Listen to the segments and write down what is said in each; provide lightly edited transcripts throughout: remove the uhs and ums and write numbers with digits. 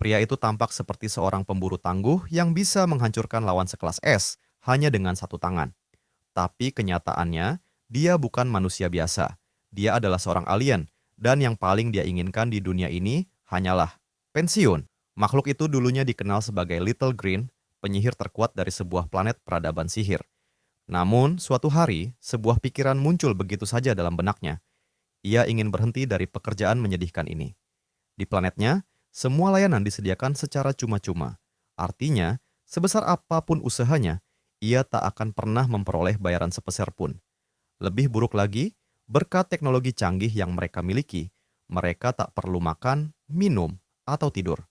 Pria itu tampak seperti seorang pemburu tangguh yang bisa menghancurkan lawan sekelas es hanya dengan satu tangan. Tapi kenyataannya, dia bukan manusia biasa. Dia adalah seorang alien, dan yang paling dia inginkan di dunia ini hanyalah pensiun. Makhluk itu dulunya dikenal sebagai Little Green, penyihir terkuat dari sebuah planet peradaban sihir. Namun, suatu hari, sebuah pikiran muncul begitu saja dalam benaknya. Ia ingin berhenti dari pekerjaan menyedihkan ini. Di planetnya, semua layanan disediakan secara cuma-cuma. Artinya, sebesar apapun usahanya, ia tak akan pernah memperoleh bayaran sepeser pun. Lebih buruk lagi, berkat teknologi canggih yang mereka miliki, mereka tak perlu makan, minum, atau tidur.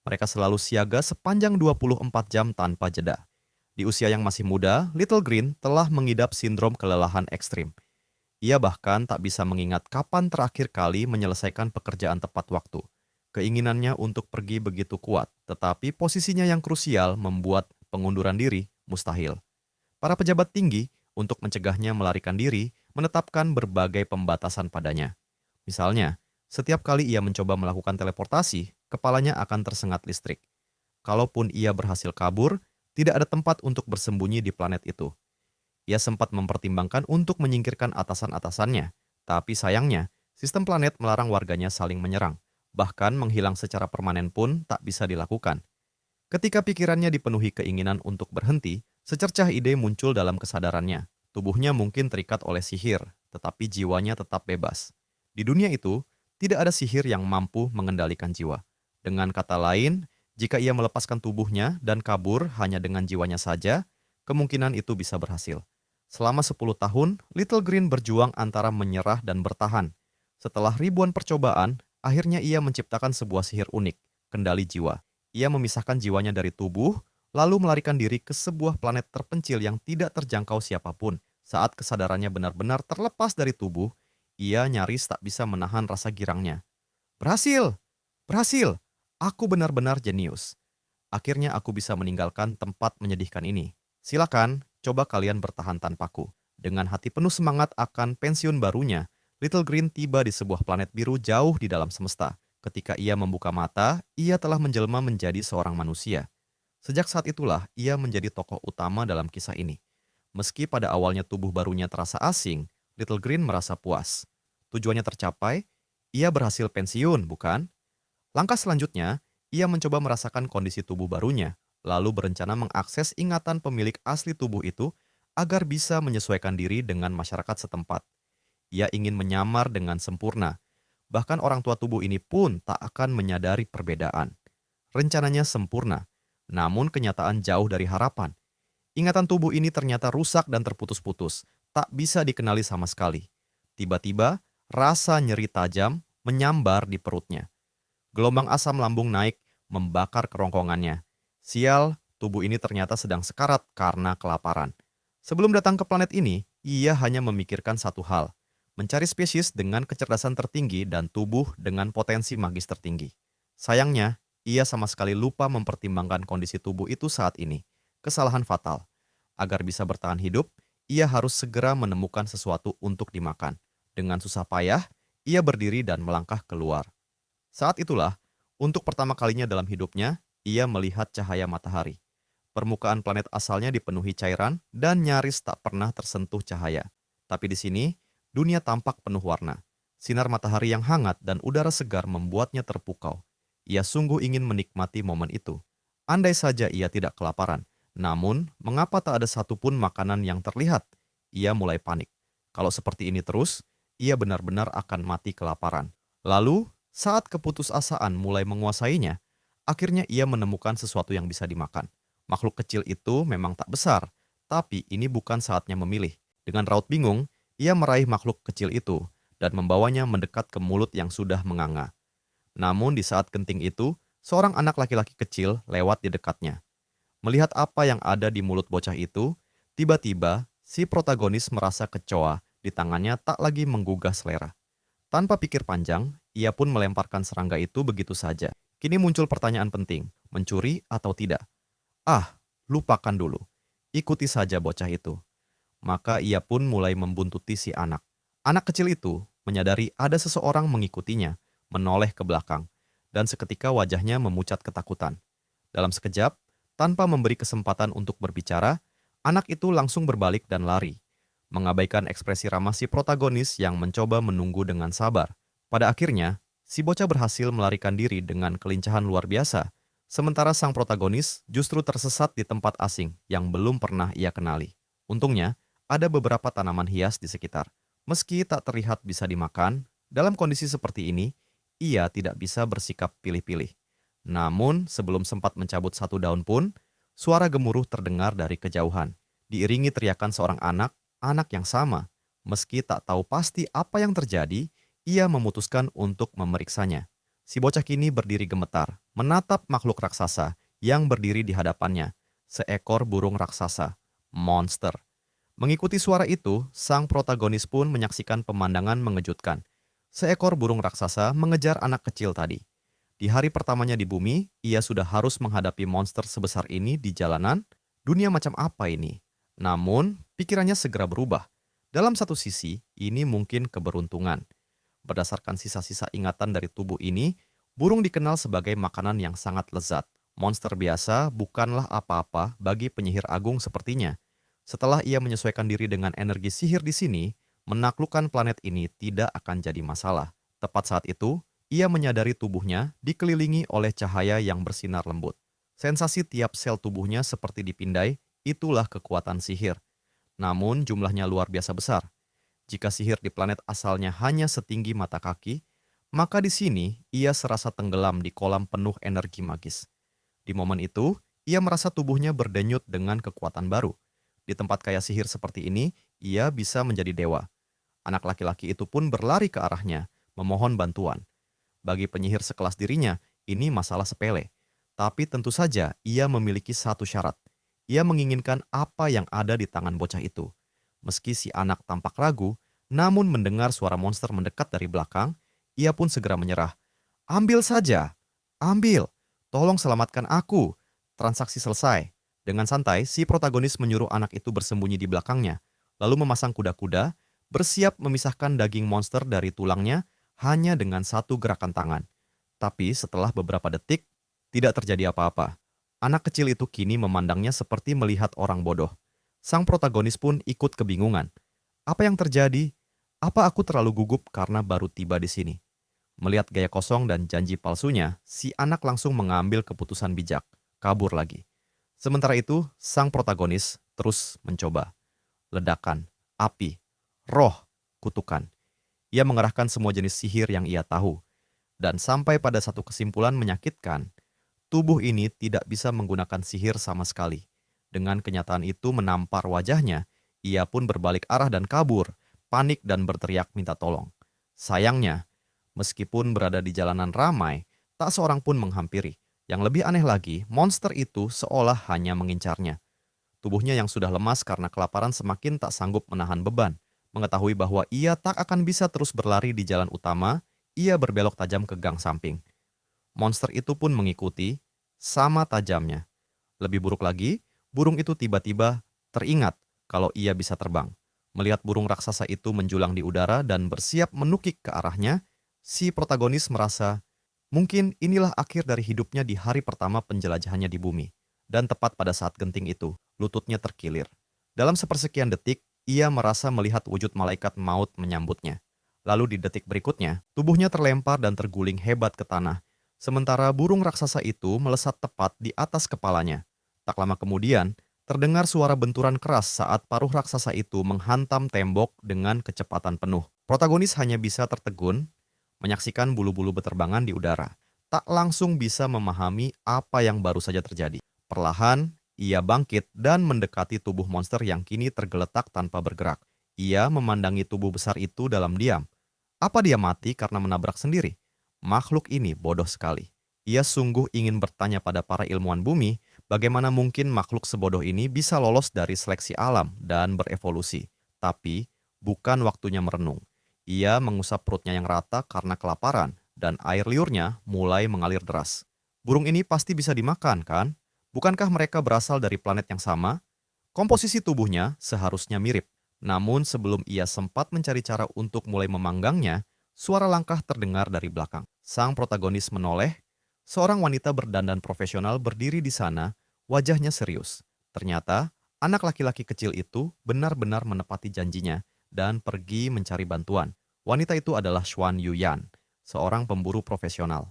Mereka selalu siaga sepanjang 24 jam tanpa jeda. Di usia yang masih muda, Little Green telah mengidap sindrom kelelahan ekstrim. Ia bahkan tak bisa mengingat kapan terakhir kali menyelesaikan pekerjaan tepat waktu. Keinginannya untuk pergi begitu kuat, tetapi posisinya yang krusial membuat pengunduran diri mustahil. Para pejabat tinggi, untuk mencegahnya melarikan diri, menetapkan berbagai pembatasan padanya. Misalnya, setiap kali ia mencoba melakukan teleportasi, kepalanya akan tersengat listrik. Kalaupun ia berhasil kabur, tidak ada tempat untuk bersembunyi di planet itu. Ia sempat mempertimbangkan untuk menyingkirkan atasan-atasannya, tapi sayangnya, sistem planet melarang warganya saling menyerang. Bahkan menghilang secara permanen pun tak bisa dilakukan. Ketika pikirannya dipenuhi keinginan untuk berhenti, secercah ide muncul dalam kesadarannya. Tubuhnya mungkin terikat oleh sihir, tetapi jiwanya tetap bebas. Di dunia itu, tidak ada sihir yang mampu mengendalikan jiwa. Dengan kata lain, jika ia melepaskan tubuhnya dan kabur hanya dengan jiwanya saja, kemungkinan itu bisa berhasil. Selama 10 tahun, Little Green berjuang antara menyerah dan bertahan. Setelah ribuan percobaan, akhirnya ia menciptakan sebuah sihir unik, kendali jiwa. Ia memisahkan jiwanya dari tubuh, lalu melarikan diri ke sebuah planet terpencil yang tidak terjangkau siapapun. Saat kesadarannya benar-benar terlepas dari tubuh, ia nyaris tak bisa menahan rasa girangnya. Berhasil! Berhasil! Aku benar-benar jenius. Akhirnya aku bisa meninggalkan tempat menyedihkan ini. Silakan, coba kalian bertahan tanpaku. Dengan hati penuh semangat akan pensiun barunya, Little Green tiba di sebuah planet biru jauh di dalam semesta. Ketika ia membuka mata, ia telah menjelma menjadi seorang manusia. Sejak saat itulah ia menjadi tokoh utama dalam kisah ini. Meski pada awalnya tubuh barunya terasa asing, Little Green merasa puas. Tujuannya tercapai, ia berhasil pensiun, bukan? Langkah selanjutnya, ia mencoba merasakan kondisi tubuh barunya, lalu berencana mengakses ingatan pemilik asli tubuh itu agar bisa menyesuaikan diri dengan masyarakat setempat. Ia ingin menyamar dengan sempurna. Bahkan orang tua tubuh ini pun tak akan menyadari perbedaan. Rencananya sempurna, namun kenyataan jauh dari harapan. Ingatan tubuh ini ternyata rusak dan terputus-putus, tak bisa dikenali sama sekali. Tiba-tiba, rasa nyeri tajam menyambar di perutnya. Gelombang asam lambung naik, membakar kerongkongannya. Sial, tubuh ini ternyata sedang sekarat karena kelaparan. Sebelum datang ke planet ini, ia hanya memikirkan satu hal, mencari spesies dengan kecerdasan tertinggi dan tubuh dengan potensi magis tertinggi. Sayangnya, ia sama sekali lupa mempertimbangkan kondisi tubuh itu saat ini. Kesalahan fatal. Agar bisa bertahan hidup, ia harus segera menemukan sesuatu untuk dimakan. Dengan susah payah, ia berdiri dan melangkah keluar. Saat itulah, untuk pertama kalinya dalam hidupnya, ia melihat cahaya matahari. Permukaan planet asalnya dipenuhi cairan dan nyaris tak pernah tersentuh cahaya. Tapi di sini, dunia tampak penuh warna. Sinar matahari yang hangat dan udara segar membuatnya terpukau. Ia sungguh ingin menikmati momen itu. Andai saja ia tidak kelaparan. Namun, mengapa tak ada satupun makanan yang terlihat? Ia mulai panik. Kalau seperti ini terus, ia benar-benar akan mati kelaparan. Lalu, saat keputusasaan mulai menguasainya, akhirnya ia menemukan sesuatu yang bisa dimakan. Makhluk kecil itu memang tak besar, tapi ini bukan saatnya memilih. Dengan raut bingung, ia meraih makhluk kecil itu dan membawanya mendekat ke mulut yang sudah menganga. Namun di saat genting itu, seorang anak laki-laki kecil lewat di dekatnya. Melihat apa yang ada di mulut bocah itu, tiba-tiba si protagonis merasa kecoa di tangannya tak lagi menggugah selera. Tanpa pikir panjang, ia pun melemparkan serangga itu begitu saja. Kini muncul pertanyaan penting, mencuri atau tidak? Ah, lupakan dulu. Ikuti saja bocah itu. Maka ia pun mulai membuntuti si anak. Anak kecil itu menyadari ada seseorang mengikutinya, menoleh ke belakang. dan seketika wajahnya memucat ketakutan. Dalam sekejap, tanpa memberi kesempatan untuk berbicara, anak itu langsung berbalik dan lari, mengabaikan ekspresi ramah si protagonis yang mencoba menunggu dengan sabar. Pada akhirnya, si bocah berhasil melarikan diri dengan kelincahan luar biasa, sementara sang protagonis justru tersesat di tempat asing yang belum pernah ia kenali. Untungnya, ada beberapa tanaman hias di sekitar. Meski tak terlihat bisa dimakan, dalam kondisi seperti ini, ia tidak bisa bersikap pilih-pilih. Namun, sebelum sempat mencabut satu daun pun, suara gemuruh terdengar dari kejauhan, diiringi teriakan seorang anak, anak yang sama. Meski tak tahu pasti apa yang terjadi, ia memutuskan untuk memeriksanya. Si bocah kini berdiri gemetar, menatap makhluk raksasa yang berdiri di hadapannya, seekor burung raksasa, monster. Mengikuti suara itu, sang protagonis pun menyaksikan pemandangan mengejutkan. Seekor burung raksasa mengejar anak kecil tadi. Di hari pertamanya di bumi, ia sudah harus menghadapi monster sebesar ini di jalanan. Dunia macam apa ini? Namun, pikirannya segera berubah. Dalam satu sisi, ini mungkin keberuntungan. Berdasarkan sisa-sisa ingatan dari tubuh ini, burung dikenal sebagai makanan yang sangat lezat. Monster biasa bukanlah apa-apa bagi penyihir agung sepertinya. Setelah ia menyesuaikan diri dengan energi sihir di sini, menaklukkan planet ini tidak akan jadi masalah. Tepat saat itu, ia menyadari tubuhnya dikelilingi oleh cahaya yang bersinar lembut. Sensasi tiap sel tubuhnya seperti dipindai, itulah kekuatan sihir. Namun jumlahnya luar biasa besar. Jika sihir di planet asalnya hanya setinggi mata kaki, maka di sini ia serasa tenggelam di kolam penuh energi magis. Di momen itu, ia merasa tubuhnya berdenyut dengan kekuatan baru. Di tempat kaya sihir seperti ini, ia bisa menjadi dewa. Anak laki-laki itu pun berlari ke arahnya, memohon bantuan. Bagi penyihir sekelas dirinya, ini masalah sepele. Tapi tentu saja ia memiliki satu syarat. Ia menginginkan apa yang ada di tangan bocah itu. Meski si anak tampak ragu, namun mendengar suara monster mendekat dari belakang, ia pun segera menyerah. "Ambil saja, ambil. Tolong selamatkan aku." Transaksi selesai. Dengan santai, si protagonis menyuruh anak itu bersembunyi di belakangnya, lalu memasang kuda-kuda, bersiap memisahkan daging monster dari tulangnya hanya dengan satu gerakan tangan. Tapi setelah beberapa detik, tidak terjadi apa-apa. Anak kecil itu kini memandangnya seperti melihat orang bodoh. Sang protagonis pun ikut kebingungan. Apa yang terjadi? Apa aku terlalu gugup karena baru tiba di sini? Melihat gaya kosong dan janji palsunya, si anak langsung mengambil keputusan bijak, kabur lagi. Sementara itu, sang protagonis terus mencoba. Ledakan, api, roh, kutukan. Ia mengerahkan semua jenis sihir yang ia tahu. Dan sampai pada satu kesimpulan menyakitkan, tubuh ini tidak bisa menggunakan sihir sama sekali. Dengan kenyataan itu menampar wajahnya, ia pun berbalik arah dan kabur, panik dan berteriak minta tolong. Sayangnya, meskipun berada di jalanan ramai, tak seorang pun menghampiri. Yang lebih aneh lagi, monster itu seolah hanya mengincarnya. Tubuhnya yang sudah lemas karena kelaparan semakin tak sanggup menahan beban. Mengetahui bahwa ia tak akan bisa terus berlari di jalan utama, ia berbelok tajam ke gang samping. Monster itu pun mengikuti, sama tajamnya. Lebih buruk lagi, burung itu tiba-tiba teringat kalau ia bisa terbang. Melihat burung raksasa itu menjulang di udara dan bersiap menukik ke arahnya, si protagonis merasa mungkin inilah akhir dari hidupnya di hari pertama penjelajahannya di bumi. Dan tepat pada saat genting itu, lututnya terkilir. Dalam sepersekian detik, ia merasa melihat wujud malaikat maut menyambutnya. Lalu di detik berikutnya, tubuhnya terlempar dan terguling hebat ke tanah. Sementara burung raksasa itu melesat tepat di atas kepalanya. Tak lama kemudian, terdengar suara benturan keras saat paruh raksasa itu menghantam tembok dengan kecepatan penuh. Protagonis hanya bisa tertegun, menyaksikan bulu-bulu beterbangan di udara. Tak langsung bisa memahami apa yang baru saja terjadi. Perlahan, ia bangkit dan mendekati tubuh monster yang kini tergeletak tanpa bergerak. Ia memandangi tubuh besar itu dalam diam. Apa dia mati karena menabrak sendiri? Makhluk ini bodoh sekali. Ia sungguh ingin bertanya pada para ilmuwan bumi, bagaimana mungkin makhluk sebodoh ini bisa lolos dari seleksi alam dan berevolusi. Tapi, bukan waktunya merenung. Ia mengusap perutnya yang rata karena kelaparan, dan air liurnya mulai mengalir deras. Burung ini pasti bisa dimakan, kan? Bukankah mereka berasal dari planet yang sama? Komposisi tubuhnya seharusnya mirip. Namun sebelum ia sempat mencari cara untuk mulai memanggangnya, Suara langkah terdengar dari belakang. Sang protagonis menoleh. Seorang wanita berdandan profesional berdiri di sana, wajahnya serius. Ternyata, anak laki-laki kecil itu benar-benar menepati janjinya dan pergi mencari bantuan. Wanita itu adalah Xuan Yuyan, seorang pemburu profesional.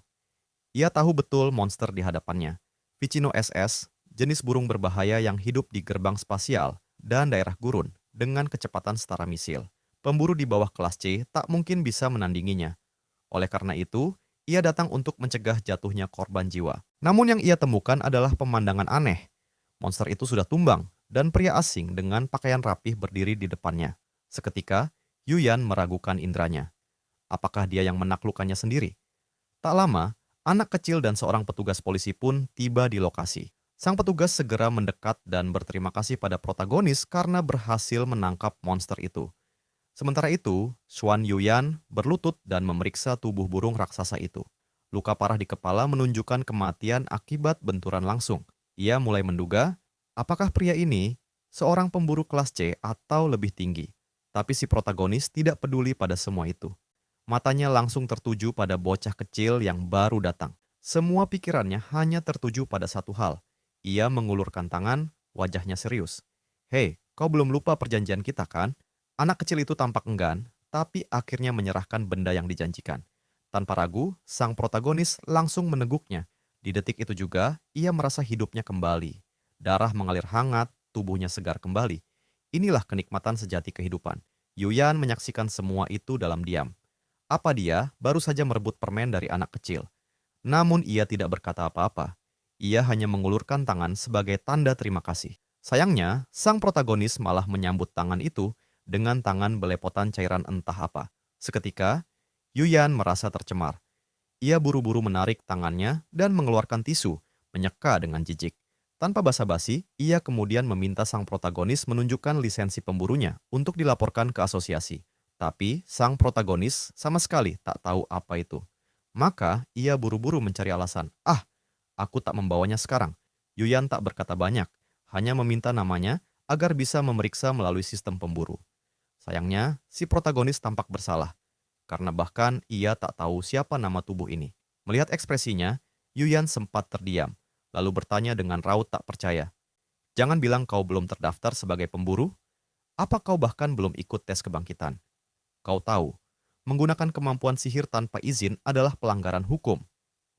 Ia tahu betul monster di hadapannya. Vicino SS, jenis burung berbahaya yang hidup di gerbang spasial dan daerah gurun dengan kecepatan setara misil. Pemburu di bawah kelas C tak mungkin bisa menandinginya. Oleh karena itu, ia datang untuk mencegah jatuhnya korban jiwa. Namun yang ia temukan adalah pemandangan aneh. Monster itu sudah tumbang, dan pria asing dengan pakaian rapih berdiri di depannya. Seketika, Yuyan meragukan indranya. Apakah dia yang menaklukkannya sendiri? Tak lama, anak kecil dan seorang petugas polisi pun tiba di lokasi. Sang petugas segera mendekat dan berterima kasih pada protagonis karena berhasil menangkap monster itu. Sementara itu, Xuan Yuyan berlutut dan memeriksa tubuh burung raksasa itu. Luka parah di kepala menunjukkan kematian akibat benturan langsung. Ia mulai menduga, apakah pria ini seorang pemburu kelas C atau lebih tinggi. Tapi si protagonis tidak peduli pada semua itu. Matanya langsung tertuju pada bocah kecil yang baru datang. Semua pikirannya hanya tertuju pada satu hal. Ia mengulurkan tangan, wajahnya serius. "Hei, kau belum lupa perjanjian kita kan?" Anak kecil itu tampak enggan, tapi akhirnya menyerahkan benda yang dijanjikan. Tanpa ragu, sang protagonis langsung meneguknya. Di detik itu juga, ia merasa hidupnya kembali. Darah mengalir hangat, tubuhnya segar kembali. Inilah kenikmatan sejati kehidupan. Yuyan menyaksikan semua itu dalam diam. Apa dia baru saja merebut permen dari anak kecil? Namun ia tidak berkata apa-apa. Ia hanya mengulurkan tangan sebagai tanda terima kasih. Sayangnya, sang protagonis malah menyambut tangan itu dengan tangan belepotan cairan entah apa. Seketika, Yuyan merasa tercemar. Ia buru-buru menarik tangannya dan mengeluarkan tisu, menyeka dengan jijik. Tanpa basa-basi, ia kemudian meminta sang protagonis menunjukkan lisensi pemburunya untuk dilaporkan ke asosiasi. Tapi sang protagonis sama sekali tak tahu apa itu. Maka ia buru-buru mencari alasan. "Ah, aku tak membawanya sekarang." Yuyan tak berkata banyak, hanya meminta namanya agar bisa memeriksa melalui sistem pemburu. Sayangnya, si protagonis tampak bersalah, karena bahkan ia tak tahu siapa nama tubuh ini. Melihat ekspresinya, Yuyan sempat terdiam, lalu bertanya dengan raut tak percaya. "Jangan bilang kau belum terdaftar sebagai pemburu? Apa kau bahkan belum ikut tes kebangkitan? Kau tahu, menggunakan kemampuan sihir tanpa izin adalah pelanggaran hukum."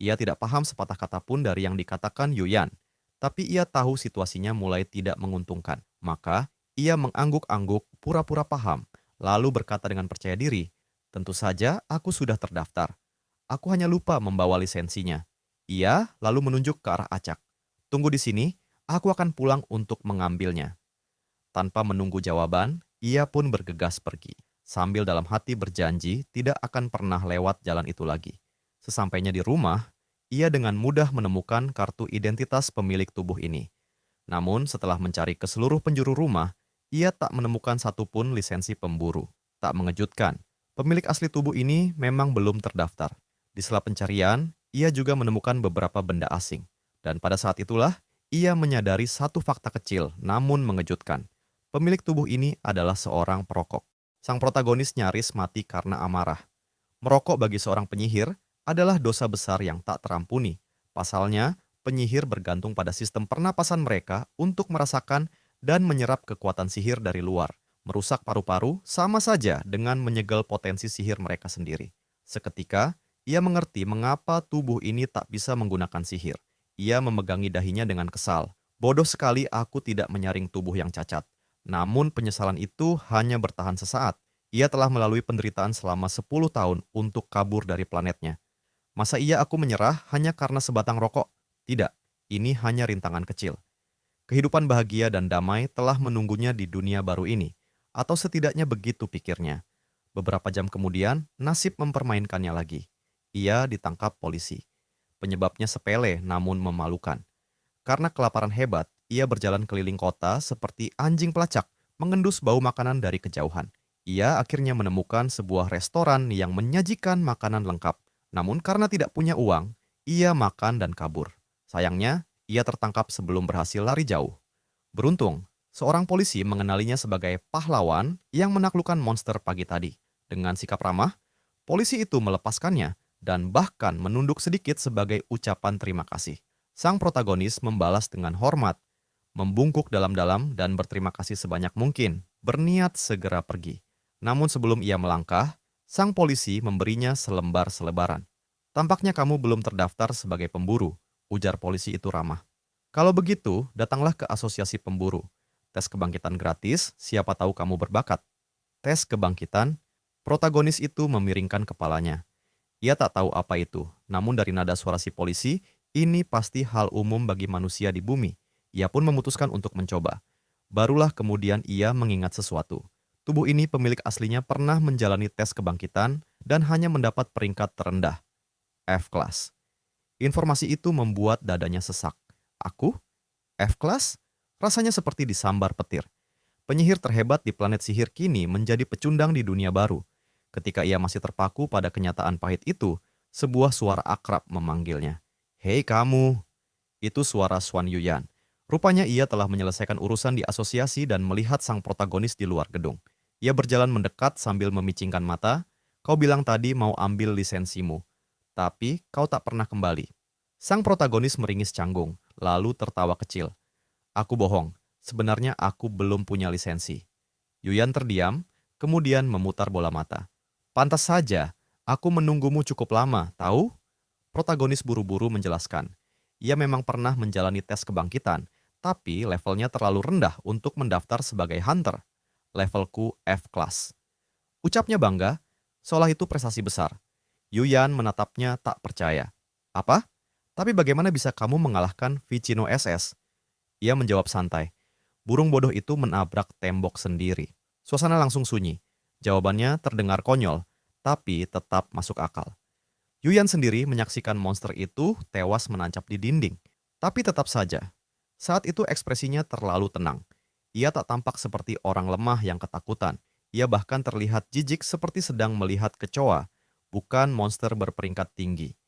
Ia tidak paham sepatah kata pun dari yang dikatakan Yuyan, tapi ia tahu situasinya mulai tidak menguntungkan. Maka, ia mengangguk-angguk pura-pura paham, lalu berkata dengan percaya diri, "Tentu saja aku sudah terdaftar. Aku hanya lupa membawa lisensinya." Ia lalu menunjuk ke arah acak. "Tunggu di sini, aku akan pulang untuk mengambilnya." Tanpa menunggu jawaban, ia pun bergegas pergi, sambil dalam hati berjanji tidak akan pernah lewat jalan itu lagi. Sesampainya di rumah, ia dengan mudah menemukan kartu identitas pemilik tubuh ini. Namun setelah mencari ke seluruh penjuru rumah, ia tak menemukan satupun lisensi pemburu. Tak mengejutkan, pemilik asli tubuh ini memang belum terdaftar. Di sela pencarian, ia juga menemukan beberapa benda asing. Dan pada saat itulah, ia menyadari satu fakta kecil namun mengejutkan. Pemilik tubuh ini adalah seorang perokok. Sang protagonis nyaris mati karena amarah. Merokok bagi seorang penyihir adalah dosa besar yang tak terampuni. Pasalnya, penyihir bergantung pada sistem pernapasan mereka untuk merasakan dan menyerap kekuatan sihir dari luar. Merusak paru-paru sama saja dengan menyegel potensi sihir mereka sendiri. Seketika, ia mengerti mengapa tubuh ini tak bisa menggunakan sihir. Ia memegangi dahinya dengan kesal. "Bodoh sekali aku tidak menyaring tubuh yang cacat." Namun penyesalan itu hanya bertahan sesaat. Ia telah melalui penderitaan selama 10 tahun untuk kabur dari planetnya. Masa iya aku menyerah hanya karena sebatang rokok? Tidak, ini hanya rintangan kecil. Kehidupan bahagia dan damai telah menunggunya di dunia baru ini. Atau setidaknya begitu pikirnya. Beberapa jam kemudian, nasib mempermainkannya lagi. Ia ditangkap polisi. Penyebabnya sepele namun memalukan. Karena kelaparan hebat, ia berjalan keliling kota seperti anjing pelacak, mengendus bau makanan dari kejauhan. Ia akhirnya menemukan sebuah restoran yang menyajikan makanan lengkap. Namun karena tidak punya uang, ia makan dan kabur. Sayangnya, ia tertangkap sebelum berhasil lari jauh. Beruntung, seorang polisi mengenalinya sebagai pahlawan yang menaklukkan monster pagi tadi. Dengan sikap ramah, Polisi itu melepaskannya dan bahkan menunduk sedikit sebagai ucapan terima kasih. Sang protagonis membalas dengan hormat, membungkuk dalam-dalam dan berterima kasih sebanyak mungkin, berniat segera pergi. Namun sebelum ia melangkah, sang polisi memberinya selembar selebaran. Tampaknya kamu belum terdaftar sebagai pemburu, ujar polisi itu ramah. Kalau begitu, datanglah ke asosiasi pemburu. Tes kebangkitan gratis, siapa tahu kamu berbakat. Tes kebangkitan, protagonis itu memiringkan kepalanya. Ia tak tahu apa itu, namun dari nada suara si polisi, ini pasti hal umum bagi manusia di bumi. Ia pun memutuskan untuk mencoba. Barulah kemudian ia mengingat sesuatu. Tubuh ini pemilik aslinya pernah menjalani tes kebangkitan dan hanya mendapat peringkat terendah, F-class. Informasi itu membuat dadanya sesak. Aku? F-class? Rasanya seperti disambar petir. Penyihir terhebat di planet sihir kini menjadi pecundang di dunia baru. Ketika ia masih terpaku pada kenyataan pahit itu, sebuah suara akrab memanggilnya. Hei kamu! Itu suara Swan Yuyan. Rupanya ia telah menyelesaikan urusan di asosiasi dan melihat sang protagonis di luar gedung. Ia berjalan mendekat sambil memicingkan mata. Kau bilang tadi mau ambil lisensimu, tapi kau tak pernah kembali. Sang protagonis meringis canggung, lalu tertawa kecil. Aku bohong, sebenarnya aku belum punya lisensi. Yuyan terdiam, kemudian memutar bola mata. Pantas saja, aku menunggumu cukup lama, tahu? Protagonis buru-buru menjelaskan. Ia memang pernah menjalani tes kebangkitan, tapi levelnya terlalu rendah untuk mendaftar sebagai hunter. Levelku F-class. Ucapnya bangga, seolah itu prestasi besar. Yuyan menatapnya tak percaya. Apa? Tapi bagaimana bisa kamu mengalahkan Vicino SS? Ia menjawab santai. Burung bodoh itu menabrak tembok sendiri. Suasana langsung sunyi. Jawabannya terdengar konyol, tapi tetap masuk akal. Yuyan sendiri menyaksikan monster itu tewas menancap di dinding. Tapi tetap saja, saat itu ekspresinya terlalu tenang. Ia tak tampak seperti orang lemah yang ketakutan. Ia bahkan terlihat jijik seperti sedang melihat kecoa, bukan monster berperingkat tinggi.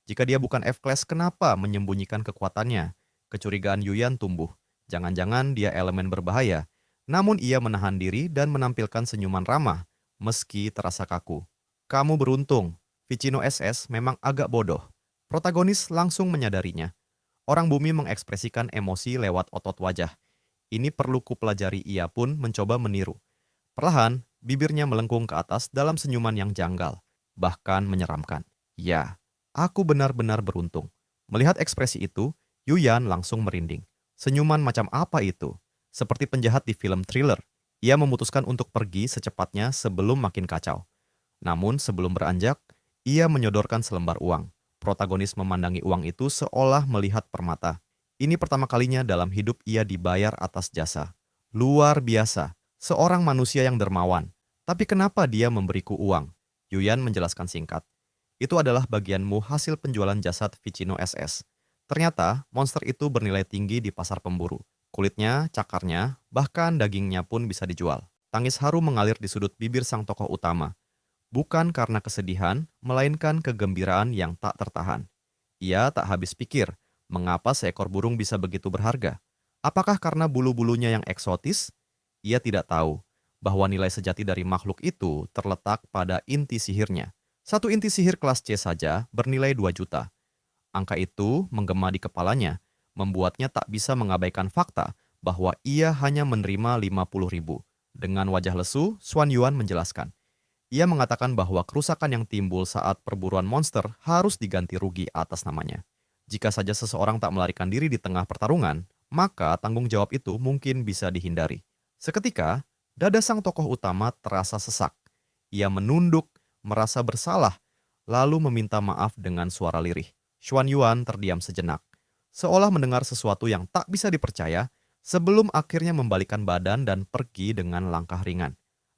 Jika dia bukan F-Class, kenapa menyembunyikan kekuatannya? Kecurigaan Yuyan tumbuh. Jangan-jangan dia elemen berbahaya. Namun ia menahan diri dan menampilkan senyuman ramah, meski terasa kaku. Kamu beruntung, Vicino SS memang agak bodoh. Protagonis langsung menyadarinya. Orang bumi mengekspresikan emosi lewat otot wajah. Ini perlu kupelajari, ia pun mencoba meniru. Perlahan, bibirnya melengkung ke atas dalam senyuman yang janggal, bahkan menyeramkan. Ya, aku benar-benar beruntung. Melihat ekspresi itu, Yuyan langsung merinding. Senyuman macam apa itu? Seperti penjahat di film thriller. Ia memutuskan untuk pergi secepatnya sebelum makin kacau. Namun sebelum beranjak, ia menyodorkan selembar uang. Protagonis memandangi uang itu seolah melihat permata. Ini pertama kalinya dalam hidup ia dibayar atas jasa. Luar biasa, seorang manusia yang dermawan. Tapi kenapa dia memberiku uang? Yuyan menjelaskan singkat. Itu adalah bagianmu hasil penjualan jasad Vicino SS. Ternyata monster itu bernilai tinggi di pasar pemburu. Kulitnya, cakarnya, bahkan dagingnya pun bisa dijual. Tangis haru mengalir di sudut bibir sang tokoh utama. Bukan karena kesedihan, melainkan kegembiraan yang tak tertahan. Ia tak habis pikir, mengapa seekor burung bisa begitu berharga? Apakah karena bulu-bulunya yang eksotis? Ia tidak tahu bahwa nilai sejati dari makhluk itu terletak pada inti sihirnya. Satu inti sihir kelas C saja bernilai 2 juta. Angka itu menggema di kepalanya, membuatnya tak bisa mengabaikan fakta bahwa ia hanya menerima 50.000. Dengan wajah lesu, Swan Yuan menjelaskan. Ia mengatakan bahwa kerusakan yang timbul saat perburuan monster harus diganti rugi atas namanya. Jika saja seseorang tak melarikan diri di tengah pertarungan, maka tanggung jawab itu mungkin bisa dihindari. Seketika, dada sang tokoh utama terasa sesak. Ia menunduk, merasa bersalah, lalu meminta maaf dengan suara lirih. Xuan Yuan terdiam sejenak, seolah mendengar sesuatu yang tak bisa dipercaya, sebelum akhirnya membalikkan badan dan pergi dengan langkah ringan.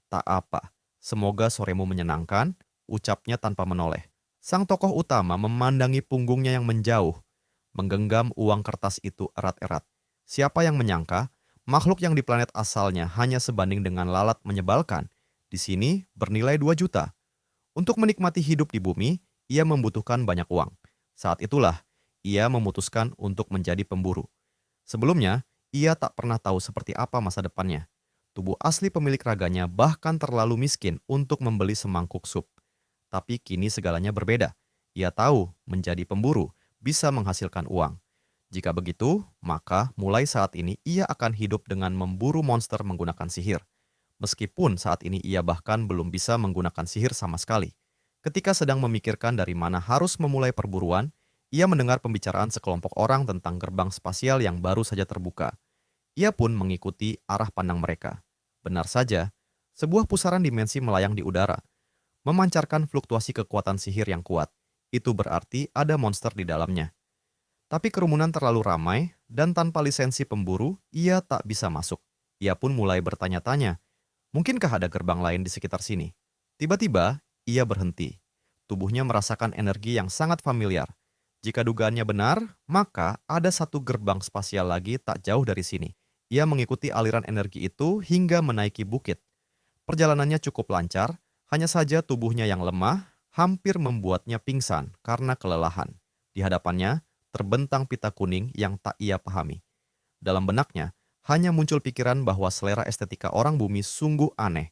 Tak apa. Semoga soremu menyenangkan, ucapnya tanpa menoleh. Sang tokoh utama memandangi punggungnya yang menjauh, menggenggam uang kertas itu erat-erat. Siapa yang menyangka, makhluk yang di planet asalnya hanya sebanding dengan lalat menyebalkan, di sini bernilai 2 juta. Untuk menikmati hidup di bumi, ia membutuhkan banyak uang. Saat itulah, ia memutuskan untuk menjadi pemburu. Sebelumnya, ia tak pernah tahu seperti apa masa depannya. Tubuh asli pemilik raganya bahkan terlalu miskin untuk membeli semangkuk sup. Tapi kini segalanya berbeda. Ia tahu menjadi pemburu bisa menghasilkan uang. Jika begitu, maka mulai saat ini ia akan hidup dengan memburu monster menggunakan sihir. Meskipun saat ini ia bahkan belum bisa menggunakan sihir sama sekali. Ketika sedang memikirkan dari mana harus memulai perburuan, ia mendengar pembicaraan sekelompok orang tentang gerbang spasial yang baru saja terbuka. Ia pun mengikuti arah pandang mereka. Benar saja, sebuah pusaran dimensi melayang di udara, memancarkan fluktuasi kekuatan sihir yang kuat. Itu berarti ada monster di dalamnya. Tapi kerumunan terlalu ramai dan tanpa lisensi pemburu, ia tak bisa masuk. Ia pun mulai bertanya-tanya, mungkinkah ada gerbang lain di sekitar sini? Tiba-tiba, ia berhenti. Tubuhnya merasakan energi yang sangat familiar. Jika dugaannya benar, maka ada satu gerbang spasial lagi tak jauh dari sini. Ia mengikuti aliran energi itu hingga menaiki bukit. Perjalanannya cukup lancar, hanya saja tubuhnya yang lemah hampir membuatnya pingsan karena kelelahan. Di hadapannya, terbentang pita kuning yang tak ia pahami. Dalam benaknya, hanya muncul pikiran bahwa selera estetika orang bumi sungguh aneh.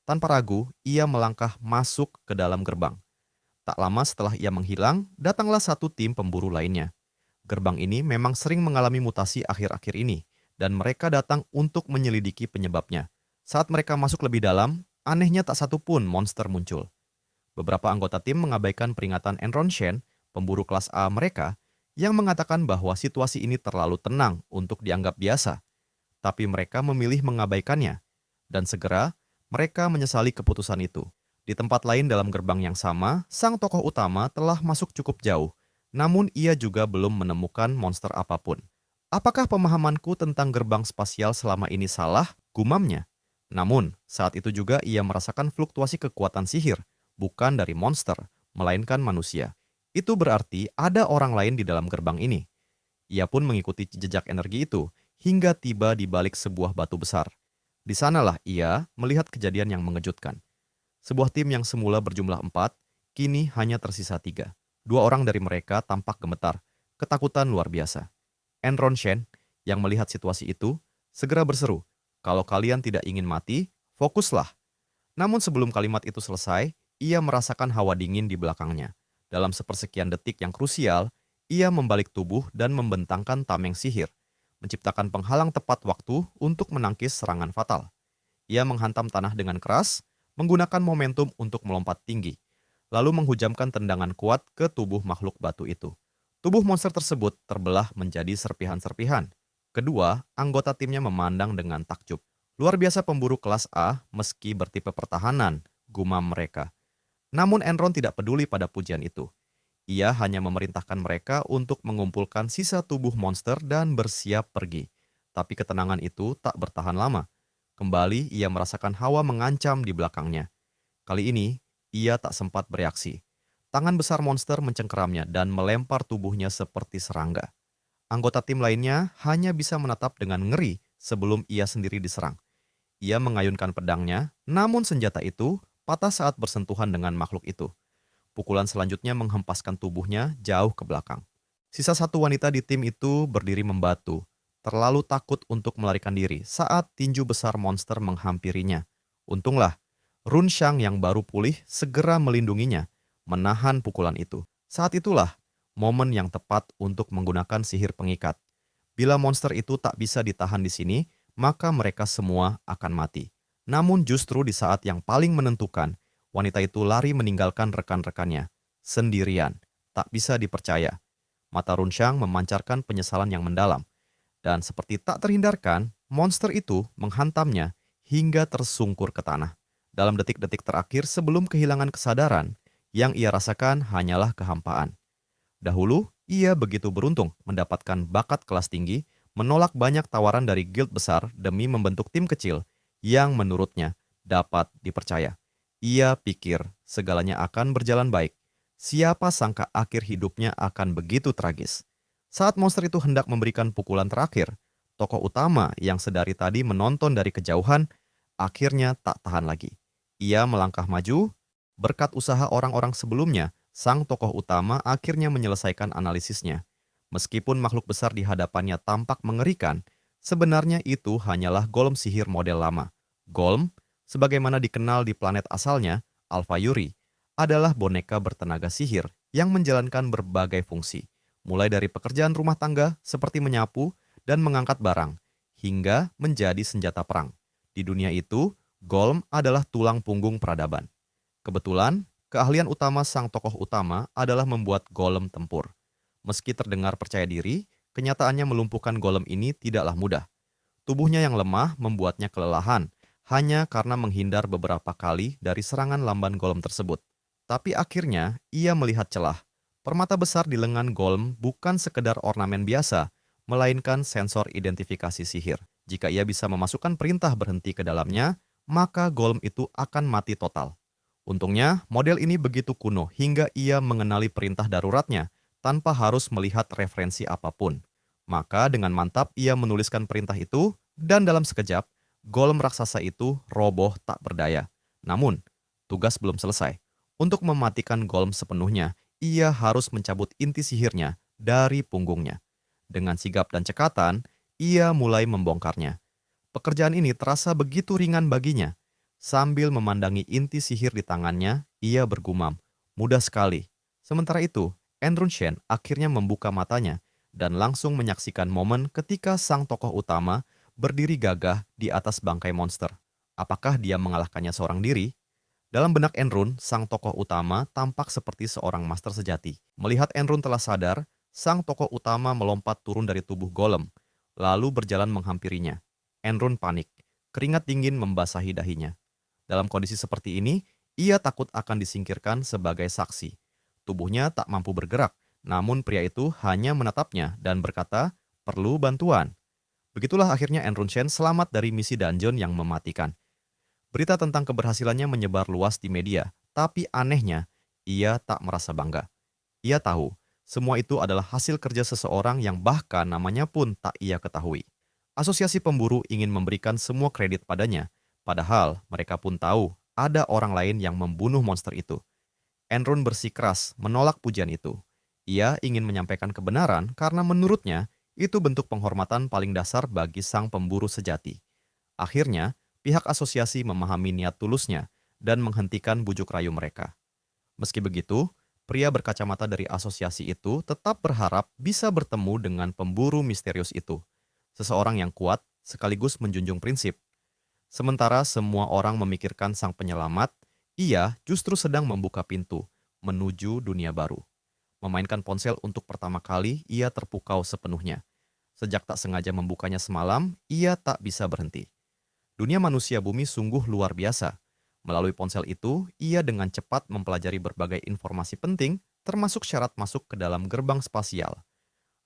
Tanpa ragu, ia melangkah masuk ke dalam gerbang. Tak lama setelah ia menghilang, datanglah satu tim pemburu lainnya. Gerbang ini memang sering mengalami mutasi akhir-akhir ini, dan mereka datang untuk menyelidiki penyebabnya. Saat mereka masuk lebih dalam, anehnya tak satu pun monster muncul. Beberapa anggota tim mengabaikan peringatan Enron Shen, pemburu kelas A mereka, yang mengatakan bahwa situasi ini terlalu tenang untuk dianggap biasa. Tapi mereka memilih mengabaikannya, dan segera mereka menyesali keputusan itu. Di tempat lain dalam gerbang yang sama, sang tokoh utama telah masuk cukup jauh, namun ia juga belum menemukan monster apapun. Apakah pemahamanku tentang gerbang spasial selama ini salah? Gumamnya. Namun, saat itu juga ia merasakan fluktuasi kekuatan sihir, bukan dari monster, melainkan manusia. Itu berarti ada orang lain di dalam gerbang ini. Ia pun mengikuti jejak energi itu, hingga tiba di balik sebuah batu besar. Di sanalah ia melihat kejadian yang mengejutkan. Sebuah tim yang semula berjumlah 4, kini hanya tersisa 3. 2 orang dari mereka tampak gemetar, ketakutan luar biasa. Enron Shen, yang melihat situasi itu, segera berseru, "Kalau kalian tidak ingin mati, fokuslah." Namun sebelum kalimat itu selesai, ia merasakan hawa dingin di belakangnya. Dalam sepersekian detik yang krusial, ia membalik tubuh dan membentangkan tameng sihir, menciptakan penghalang tepat waktu untuk menangkis serangan fatal. Ia menghantam tanah dengan keras, menggunakan momentum untuk melompat tinggi, lalu menghujamkan tendangan kuat ke tubuh makhluk batu itu. Tubuh monster tersebut terbelah menjadi serpihan-serpihan. Kedua, anggota timnya memandang dengan takjub. Luar biasa pemburu kelas A meski bertipe pertahanan, gumam mereka. Namun Enron tidak peduli pada pujian itu. Ia hanya memerintahkan mereka untuk mengumpulkan sisa tubuh monster dan bersiap pergi. Tapi ketenangan itu tak bertahan lama. Kembali ia merasakan hawa mengancam di belakangnya. Kali ini, ia tak sempat bereaksi. Tangan besar monster mencengkeramnya dan melempar tubuhnya seperti serangga. Anggota tim lainnya hanya bisa menatap dengan ngeri sebelum ia sendiri diserang. Ia mengayunkan pedangnya, namun senjata itu patah saat bersentuhan dengan makhluk itu. Pukulan selanjutnya menghempaskan tubuhnya jauh ke belakang. Sisa satu wanita di tim itu berdiri membatu, terlalu takut untuk melarikan diri saat tinju besar monster menghampirinya. Untunglah, Run Shang yang baru pulih segera melindunginya, menahan pukulan itu. Saat itulah momen yang tepat untuk menggunakan sihir pengikat. Bila monster itu tak bisa ditahan di sini, maka mereka semua akan mati. Namun justru di saat yang paling menentukan, wanita itu lari meninggalkan rekan-rekannya, sendirian, tak bisa dipercaya. Mata Run Shang memancarkan penyesalan yang mendalam. Dan seperti tak terhindarkan, monster itu menghantamnya hingga tersungkur ke tanah. Dalam detik-detik terakhir sebelum kehilangan kesadaran, yang ia rasakan hanyalah kehampaan. Dahulu, ia begitu beruntung mendapatkan bakat kelas tinggi, menolak banyak tawaran dari guild besar demi membentuk tim kecil yang menurutnya dapat dipercaya. Ia pikir segalanya akan berjalan baik. Siapa sangka akhir hidupnya akan begitu tragis. Saat monster itu hendak memberikan pukulan terakhir, tokoh utama yang sedari tadi menonton dari kejauhan akhirnya tak tahan lagi. Ia melangkah maju, berkat usaha orang-orang sebelumnya, sang tokoh utama akhirnya menyelesaikan analisisnya. Meskipun makhluk besar di hadapannya tampak mengerikan, sebenarnya itu hanyalah golem sihir model lama. Golem, sebagaimana dikenal di planet asalnya, Alpha Yuri, adalah boneka bertenaga sihir yang menjalankan berbagai fungsi, mulai dari pekerjaan rumah tangga seperti menyapu dan mengangkat barang, hingga menjadi senjata perang. Di dunia itu, Golem adalah tulang punggung peradaban. Kebetulan, keahlian utama sang tokoh utama adalah membuat golem tempur. Meski terdengar percaya diri, kenyataannya melumpuhkan golem ini tidaklah mudah. Tubuhnya yang lemah membuatnya kelelahan, hanya karena menghindar beberapa kali dari serangan lamban golem tersebut. Tapi akhirnya, ia melihat celah. Permata besar di lengan golem bukan sekedar ornamen biasa, melainkan sensor identifikasi sihir. Jika ia bisa memasukkan perintah berhenti ke dalamnya, maka golem itu akan mati total. Untungnya, model ini begitu kuno hingga ia mengenali perintah daruratnya tanpa harus melihat referensi apapun. Maka dengan mantap ia menuliskan perintah itu dan dalam sekejap, golem raksasa itu roboh tak berdaya. Namun, tugas belum selesai. Untuk mematikan golem sepenuhnya, ia harus mencabut inti sihirnya dari punggungnya. Dengan sigap dan cekatan, ia mulai membongkarnya. Pekerjaan ini terasa begitu ringan baginya. Sambil memandangi inti sihir di tangannya, ia bergumam, "Mudah sekali." Sementara itu, Enrun Shen akhirnya membuka matanya dan langsung menyaksikan momen ketika sang tokoh utama berdiri gagah di atas bangkai monster. Apakah dia mengalahkannya seorang diri? Dalam benak Enrun, sang tokoh utama tampak seperti seorang master sejati. Melihat Enrun telah sadar, sang tokoh utama melompat turun dari tubuh golem, lalu berjalan menghampirinya. Enrun panik, keringat dingin membasahi dahinya. Dalam kondisi seperti ini, ia takut akan disingkirkan sebagai saksi. Tubuhnya tak mampu bergerak, namun pria itu hanya menatapnya dan berkata, "Perlu bantuan." Begitulah akhirnya Enrun Shen selamat dari misi dungeon yang mematikan. Berita tentang keberhasilannya menyebar luas di media, tapi anehnya, ia tak merasa bangga. Ia tahu, semua itu adalah hasil kerja seseorang yang bahkan namanya pun tak ia ketahui. Asosiasi pemburu ingin memberikan semua kredit padanya, padahal mereka pun tahu ada orang lain yang membunuh monster itu. Enrun bersikeras menolak pujian itu. Ia ingin menyampaikan kebenaran karena menurutnya itu bentuk penghormatan paling dasar bagi sang pemburu sejati. Akhirnya, pihak asosiasi memahami niat tulusnya dan menghentikan bujuk rayu mereka. Meski begitu, pria berkacamata dari asosiasi itu tetap berharap bisa bertemu dengan pemburu misterius itu. Seseorang yang kuat sekaligus menjunjung prinsip. Sementara semua orang memikirkan sang penyelamat, ia justru sedang membuka pintu menuju dunia baru. Memainkan ponsel untuk pertama kali, ia terpukau sepenuhnya. Sejak tak sengaja membukanya semalam, ia tak bisa berhenti. Dunia manusia bumi sungguh luar biasa. Melalui ponsel itu, ia dengan cepat mempelajari berbagai informasi penting, termasuk syarat masuk ke dalam gerbang spasial.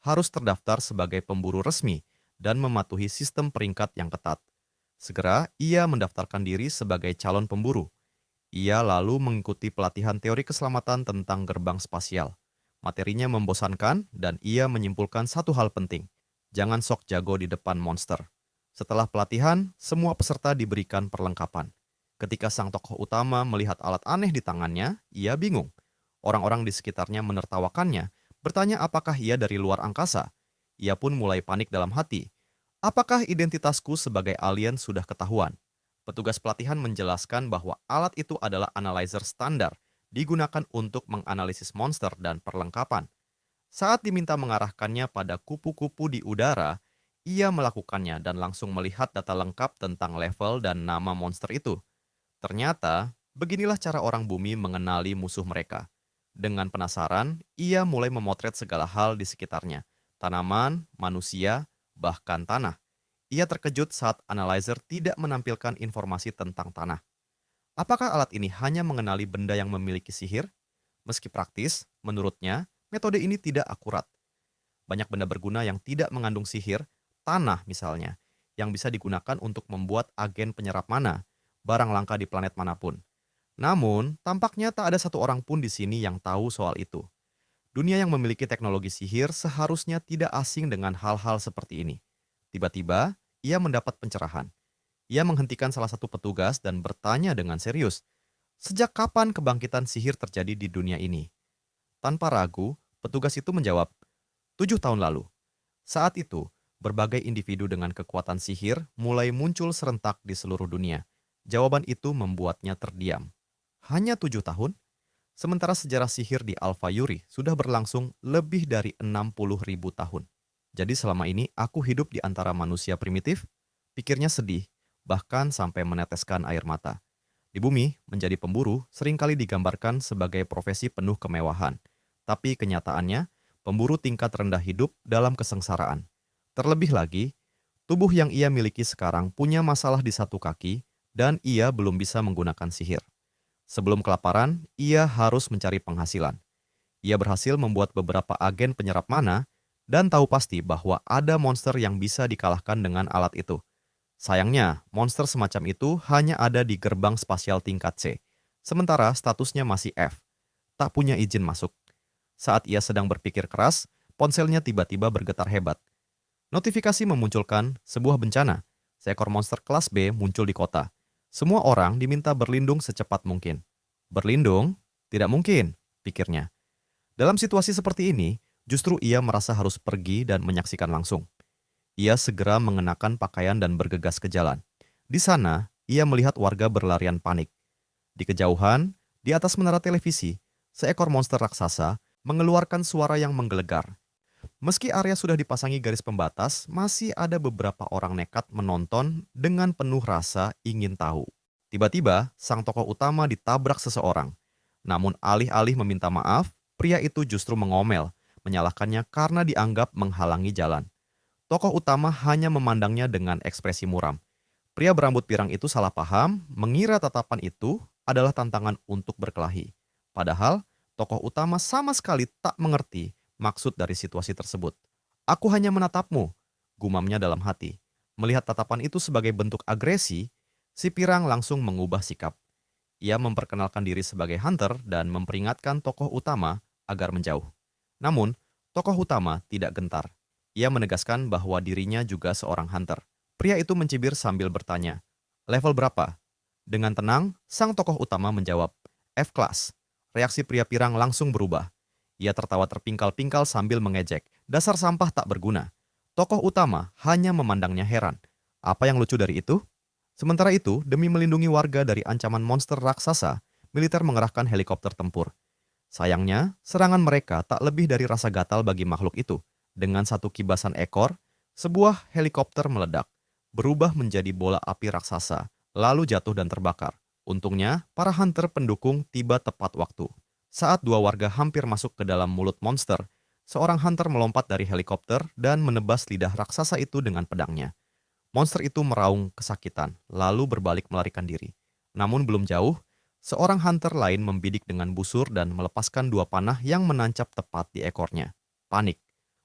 Harus terdaftar sebagai pemburu resmi dan mematuhi sistem peringkat yang ketat. Segera, ia mendaftarkan diri sebagai calon pemburu. Ia lalu mengikuti pelatihan teori keselamatan tentang gerbang spasial. Materinya membosankan dan ia menyimpulkan satu hal penting. Jangan sok jago di depan monster. Setelah pelatihan, semua peserta diberikan perlengkapan. Ketika sang tokoh utama melihat alat aneh di tangannya, ia bingung. Orang-orang di sekitarnya menertawakannya, bertanya apakah ia dari luar angkasa. Ia pun mulai panik dalam hati. Apakah identitasku sebagai alien sudah ketahuan? Petugas pelatihan menjelaskan bahwa alat itu adalah analyzer standar, digunakan untuk menganalisis monster dan perlengkapan. Saat diminta mengarahkannya pada kupu-kupu di udara, ia melakukannya dan langsung melihat data lengkap tentang level dan nama monster itu. Ternyata, beginilah cara orang bumi mengenali musuh mereka. Dengan penasaran, ia mulai memotret segala hal di sekitarnya, tanaman, manusia, bahkan tanah. Ia terkejut saat analyzer tidak menampilkan informasi tentang tanah. Apakah alat ini hanya mengenali benda yang memiliki sihir? Meski praktis, menurutnya, metode ini tidak akurat. Banyak benda berguna yang tidak mengandung sihir, tanah misalnya, yang bisa digunakan untuk membuat agen penyerap mana, barang langka di planet manapun. Namun, tampaknya tak ada satu orang pun di sini yang tahu soal itu. Dunia yang memiliki teknologi sihir seharusnya tidak asing dengan hal-hal seperti ini. Tiba-tiba, ia mendapat pencerahan. Ia menghentikan salah satu petugas dan bertanya dengan serius, "Sejak kapan kebangkitan sihir terjadi di dunia ini?" Tanpa ragu, petugas itu menjawab, 7 tahun lalu. Saat itu, berbagai individu dengan kekuatan sihir mulai muncul serentak di seluruh dunia. Jawaban itu membuatnya terdiam. Hanya 7 tahun? Sementara sejarah sihir di Alpha Yuri sudah berlangsung lebih dari 60.000 tahun. Jadi selama ini aku hidup di antara manusia primitif, pikirnya sedih, bahkan sampai meneteskan air mata. Di bumi, menjadi pemburu seringkali digambarkan sebagai profesi penuh kemewahan. Tapi kenyataannya, pemburu tingkat rendah hidup dalam kesengsaraan. Terlebih lagi, tubuh yang ia miliki sekarang punya masalah di satu kaki dan ia belum bisa menggunakan sihir. Sebelum kelaparan, ia harus mencari penghasilan. Ia berhasil membuat beberapa agen penyerap mana dan tahu pasti bahwa ada monster yang bisa dikalahkan dengan alat itu. Sayangnya, monster semacam itu hanya ada di gerbang spasial tingkat C, sementara statusnya masih F, tak punya izin masuk. Saat ia sedang berpikir keras, ponselnya tiba-tiba bergetar hebat. Notifikasi memunculkan sebuah bencana. Seekor monster kelas B muncul di kota. Semua orang diminta berlindung secepat mungkin. Berlindung? Tidak mungkin, pikirnya. Dalam situasi seperti ini, justru ia merasa harus pergi dan menyaksikan langsung. Ia segera mengenakan pakaian dan bergegas ke jalan. Di sana, ia melihat warga berlarian panik. Di kejauhan, di atas menara televisi, seekor monster raksasa mengeluarkan suara yang menggelegar. Meski area sudah dipasangi garis pembatas, masih ada beberapa orang nekat menonton dengan penuh rasa ingin tahu. Tiba-tiba, sang tokoh utama ditabrak seseorang. Namun alih-alih meminta maaf, pria itu justru mengomel, menyalahkannya karena dianggap menghalangi jalan. Tokoh utama hanya memandangnya dengan ekspresi muram. Pria berambut pirang itu salah paham, mengira tatapan itu adalah tantangan untuk berkelahi. Padahal, tokoh utama sama sekali tak mengerti maksud dari situasi tersebut. Aku hanya menatapmu, gumamnya dalam hati. Melihat tatapan itu sebagai bentuk agresi, si pirang langsung mengubah sikap. Ia memperkenalkan diri sebagai hunter dan memperingatkan tokoh utama agar menjauh. Namun, tokoh utama tidak gentar. Ia menegaskan bahwa dirinya juga seorang hunter. Pria itu mencibir sambil bertanya, "Level berapa?" Dengan tenang, sang tokoh utama menjawab, "F-class." Reaksi pria pirang langsung berubah. Ia tertawa terpingkal-pingkal sambil mengejek, "Dasar sampah tak berguna." Tokoh utama hanya memandangnya heran. Apa yang lucu dari itu? Sementara itu, demi melindungi warga dari ancaman monster raksasa, militer mengerahkan helikopter tempur. Sayangnya, serangan mereka tak lebih dari rasa gatal bagi makhluk itu. Dengan satu kibasan ekor, sebuah helikopter meledak, berubah menjadi bola api raksasa, lalu jatuh dan terbakar. Untungnya, para hunter pendukung tiba tepat waktu. Saat dua warga hampir masuk ke dalam mulut monster, seorang hunter melompat dari helikopter dan menebas lidah raksasa itu dengan pedangnya. Monster itu meraung kesakitan, lalu berbalik melarikan diri. Namun belum jauh, seorang hunter lain membidik dengan busur dan melepaskan dua panah yang menancap tepat di ekornya. Panik.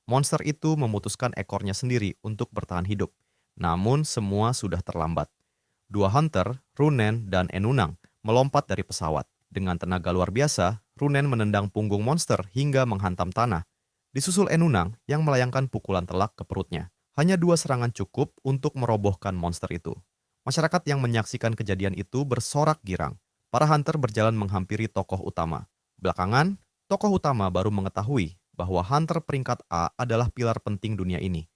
Monster itu memutuskan ekornya sendiri untuk bertahan hidup. Namun semua sudah terlambat. Dua hunter, Runen dan Enunang, melompat dari pesawat. Dengan tenaga luar biasa, Runen menendang punggung monster hingga menghantam tanah. Disusul Enunang yang melayangkan pukulan telak ke perutnya. Hanya dua serangan cukup untuk merobohkan monster itu. Masyarakat yang menyaksikan kejadian itu bersorak girang. Para hunter berjalan menghampiri tokoh utama. Belakangan, tokoh utama baru mengetahui bahwa hunter peringkat A adalah pilar penting dunia ini.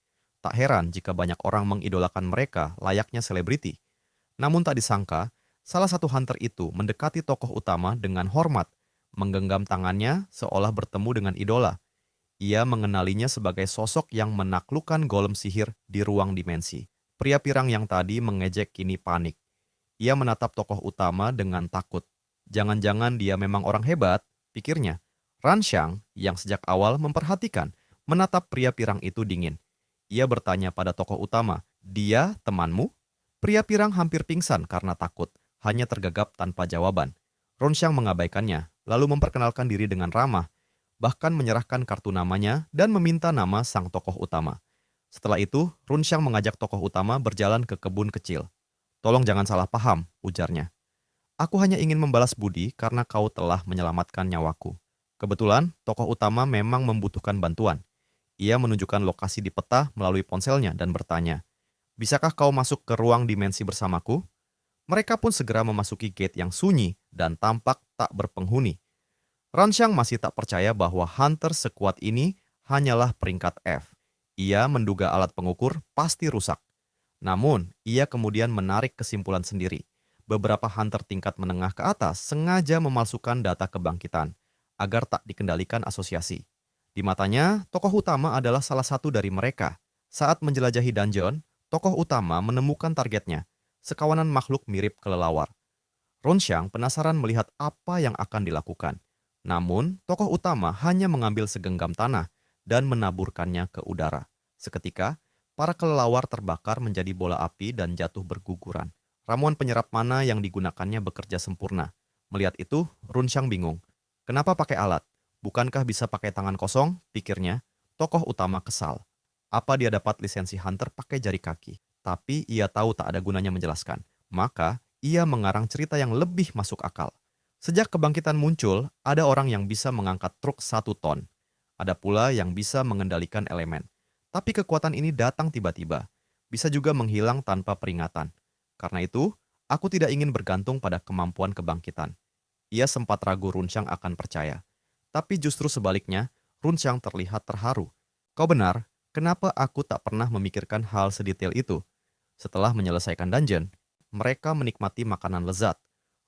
Tak heran jika banyak orang mengidolakan mereka layaknya selebriti. Namun tak disangka, salah satu hunter itu mendekati tokoh utama dengan hormat, menggenggam tangannya seolah bertemu dengan idola. Ia mengenalinya sebagai sosok yang menaklukkan golem sihir di ruang dimensi. Pria pirang yang tadi mengejek kini panik. Ia menatap tokoh utama dengan takut. Jangan-jangan dia memang orang hebat, pikirnya. Ranshang yang sejak awal memperhatikan, menatap pria pirang itu dingin. Ia bertanya pada tokoh utama, "Dia temanmu?" Pria pirang hampir pingsan karena takut, hanya tergagap tanpa jawaban. Ranshang mengabaikannya, lalu memperkenalkan diri dengan ramah, bahkan menyerahkan kartu namanya dan meminta nama sang tokoh utama. Setelah itu, Ranshang mengajak tokoh utama berjalan ke kebun kecil. "Tolong jangan salah paham," ujarnya. "Aku hanya ingin membalas budi karena kau telah menyelamatkan nyawaku." Kebetulan, tokoh utama memang membutuhkan bantuan. Ia menunjukkan lokasi di peta melalui ponselnya dan bertanya, "Bisakah kau masuk ke ruang dimensi bersamaku?" Mereka pun segera memasuki gate yang sunyi dan tampak tak berpenghuni. Ranshang masih tak percaya bahwa hunter sekuat ini hanyalah peringkat F. Ia menduga alat pengukur pasti rusak. Namun, ia kemudian menarik kesimpulan sendiri. Beberapa hunter tingkat menengah ke atas sengaja memalsukan data kebangkitan agar tak dikendalikan asosiasi. Di matanya, tokoh utama adalah salah satu dari mereka. Saat menjelajahi dungeon, tokoh utama menemukan targetnya, sekawanan makhluk mirip kelelawar. Ronxiang penasaran melihat apa yang akan dilakukan. Namun, tokoh utama hanya mengambil segenggam tanah dan menaburkannya ke udara. Seketika, para kelelawar terbakar menjadi bola api dan jatuh berguguran. Ramuan penyerap mana yang digunakannya bekerja sempurna. Melihat itu, Ronxiang bingung. Kenapa pakai alat? Bukankah bisa pakai tangan kosong? Pikirnya. Tokoh utama kesal. Apa dia dapat lisensi hunter pakai jari kaki? Tapi ia tahu tak ada gunanya menjelaskan. Maka, ia mengarang cerita yang lebih masuk akal. Sejak kebangkitan muncul, ada orang yang bisa mengangkat truk 1 ton. Ada pula yang bisa mengendalikan elemen. Tapi kekuatan ini datang tiba-tiba. Bisa juga menghilang tanpa peringatan. Karena itu, aku tidak ingin bergantung pada kemampuan kebangkitan. Ia sempat ragu Runxiang akan percaya. Tapi justru sebaliknya, Runxiang terlihat terharu. Kau benar, kenapa aku tak pernah memikirkan hal sedetail itu? Setelah menyelesaikan dungeon, mereka menikmati makanan lezat.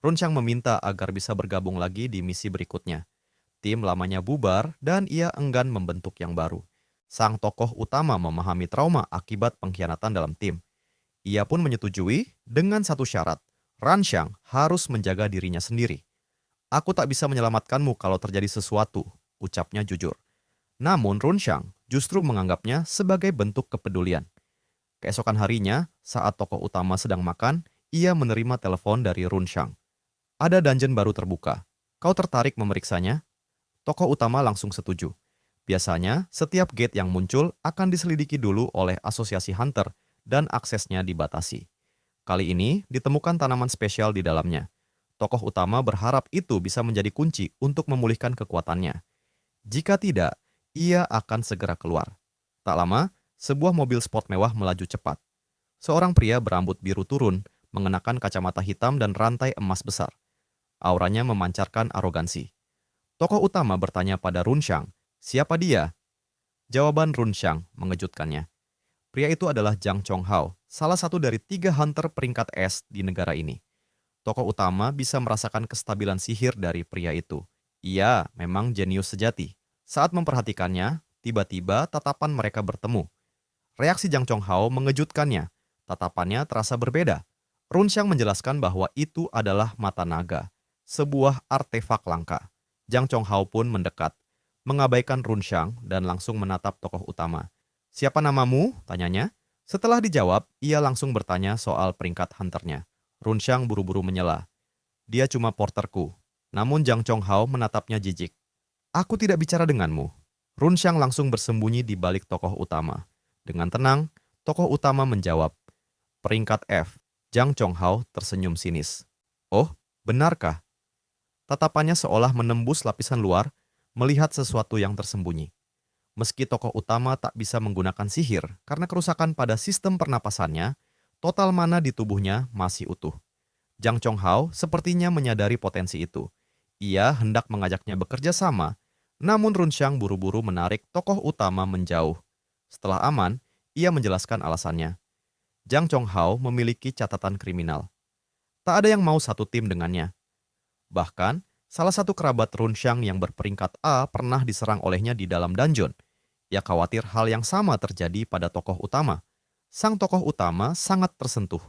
Runxiang meminta agar bisa bergabung lagi di misi berikutnya. Tim lamanya bubar dan ia enggan membentuk yang baru. Sang tokoh utama memahami trauma akibat pengkhianatan dalam tim. Ia pun menyetujui dengan satu syarat. Runxiang harus menjaga dirinya sendiri. Aku tak bisa menyelamatkanmu kalau terjadi sesuatu, ucapnya jujur. Namun Runxiang justru menganggapnya sebagai bentuk kepedulian. Keesokan harinya, saat tokoh utama sedang makan, ia menerima telepon dari Runxiang. Ada dungeon baru terbuka. Kau tertarik memeriksanya? Tokoh utama langsung setuju. Biasanya, setiap gate yang muncul akan diselidiki dulu oleh asosiasi hunter dan aksesnya dibatasi. Kali ini ditemukan tanaman spesial di dalamnya. Tokoh utama berharap itu bisa menjadi kunci untuk memulihkan kekuatannya. Jika tidak, ia akan segera keluar. Tak lama, sebuah mobil sport mewah melaju cepat. Seorang pria berambut biru turun, mengenakan kacamata hitam dan rantai emas besar. Auranya memancarkan arogansi. Tokoh utama bertanya pada Runxiang, siapa dia? Jawaban Runxiang mengejutkannya. Pria itu adalah Zhang Chonghao, salah satu dari 3 hunter peringkat S di negara ini. Tokoh utama bisa merasakan kestabilan sihir dari pria itu. Ia memang jenius sejati. Saat memperhatikannya, tiba-tiba tatapan mereka bertemu. Reaksi Zhang Chonghao mengejutkannya. Tatapannya terasa berbeda. Runxiang menjelaskan bahwa itu adalah mata naga, sebuah artefak langka. Zhang Chonghao pun mendekat, mengabaikan Runxiang dan langsung menatap tokoh utama. Siapa namamu? Tanyanya. Setelah dijawab, ia langsung bertanya soal peringkat hunternya. Runxiang buru-buru menyela. Dia cuma porterku. Namun Zhang Chonghao menatapnya jijik. Aku tidak bicara denganmu. Runxiang langsung bersembunyi di balik tokoh utama. Dengan tenang, tokoh utama menjawab. Peringkat F. Zhang Chonghao tersenyum sinis. Oh, benarkah? Tatapannya seolah menembus lapisan luar, melihat sesuatu yang tersembunyi. Meski tokoh utama tak bisa menggunakan sihir karena kerusakan pada sistem pernapasannya, total mana di tubuhnya masih utuh. Zhang Chonghao sepertinya menyadari potensi itu. Ia hendak mengajaknya bekerja sama, namun Runxiang buru-buru menarik tokoh utama menjauh. Setelah aman, ia menjelaskan alasannya. Zhang Chonghao memiliki catatan kriminal. Tak ada yang mau satu tim dengannya. Bahkan, salah satu kerabat Runxiang yang berperingkat A pernah diserang olehnya di dalam dungeon. Ia khawatir hal yang sama terjadi pada tokoh utama. Sang tokoh utama sangat tersentuh.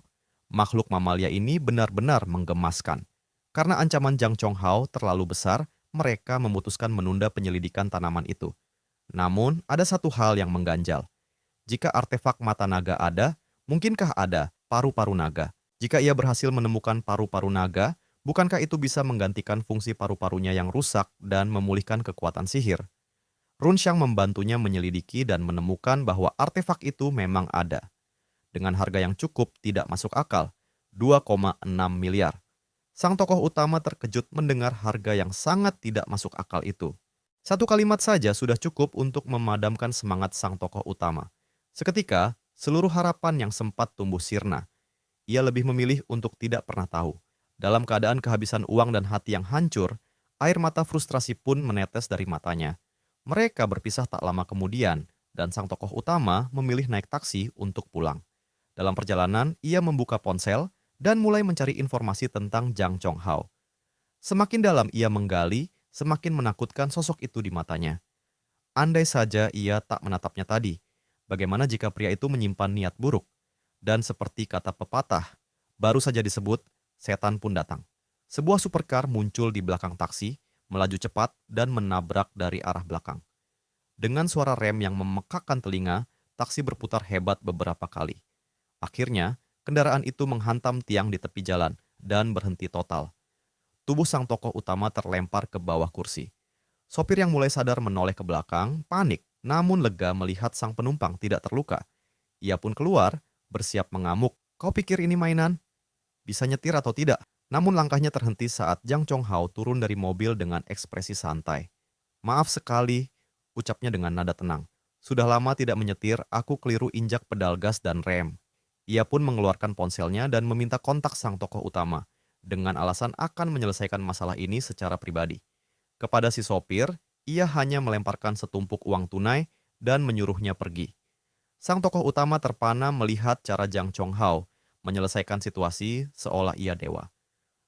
Makhluk mamalia ini benar-benar menggemaskan. Karena ancaman Zhang Chonghao terlalu besar, mereka memutuskan menunda penyelidikan tanaman itu. Namun, ada satu hal yang mengganjal. Jika artefak mata naga ada, mungkinkah ada paru-paru naga? Jika ia berhasil menemukan paru-paru naga, bukankah itu bisa menggantikan fungsi paru-parunya yang rusak dan memulihkan kekuatan sihir? Runxiang membantunya menyelidiki dan menemukan bahwa artefak itu memang ada. Dengan harga yang cukup tidak masuk akal, 2,6 miliar. Sang tokoh utama terkejut mendengar harga yang sangat tidak masuk akal itu. Satu kalimat saja sudah cukup untuk memadamkan semangat sang tokoh utama. Seketika, seluruh harapan yang sempat tumbuh sirna. Ia lebih memilih untuk tidak pernah tahu. Dalam keadaan kehabisan uang dan hati yang hancur, air mata frustrasi pun menetes dari matanya. Mereka berpisah tak lama kemudian, dan sang tokoh utama memilih naik taksi untuk pulang. Dalam perjalanan, ia membuka ponsel dan mulai mencari informasi tentang Jang Chong Hao. Semakin dalam ia menggali, semakin menakutkan sosok itu di matanya. Andai saja ia tak menatapnya tadi, bagaimana jika pria itu menyimpan niat buruk? Dan seperti kata pepatah, baru saja disebut, setan pun datang. Sebuah supercar muncul di belakang taksi, melaju cepat dan menabrak dari arah belakang. Dengan suara rem yang memekakkan telinga, taksi berputar hebat beberapa kali. Akhirnya, kendaraan itu menghantam tiang di tepi jalan dan berhenti total. Tubuh sang tokoh utama terlempar ke bawah kursi. Sopir yang mulai sadar menoleh ke belakang, panik, namun lega melihat sang penumpang tidak terluka. Ia pun keluar, bersiap mengamuk. Kau pikir ini mainan? Bisa nyetir atau tidak? Namun langkahnya terhenti saat Jang Chong Hao turun dari mobil dengan ekspresi santai. Maaf sekali, ucapnya dengan nada tenang. Sudah lama tidak menyetir, aku keliru injak pedal gas dan rem. Ia pun mengeluarkan ponselnya dan meminta kontak sang tokoh utama, dengan alasan akan menyelesaikan masalah ini secara pribadi. Kepada si sopir, ia hanya melemparkan setumpuk uang tunai dan menyuruhnya pergi. Sang tokoh utama terpana melihat cara Jang Chong Hao menyelesaikan situasi seolah ia dewa.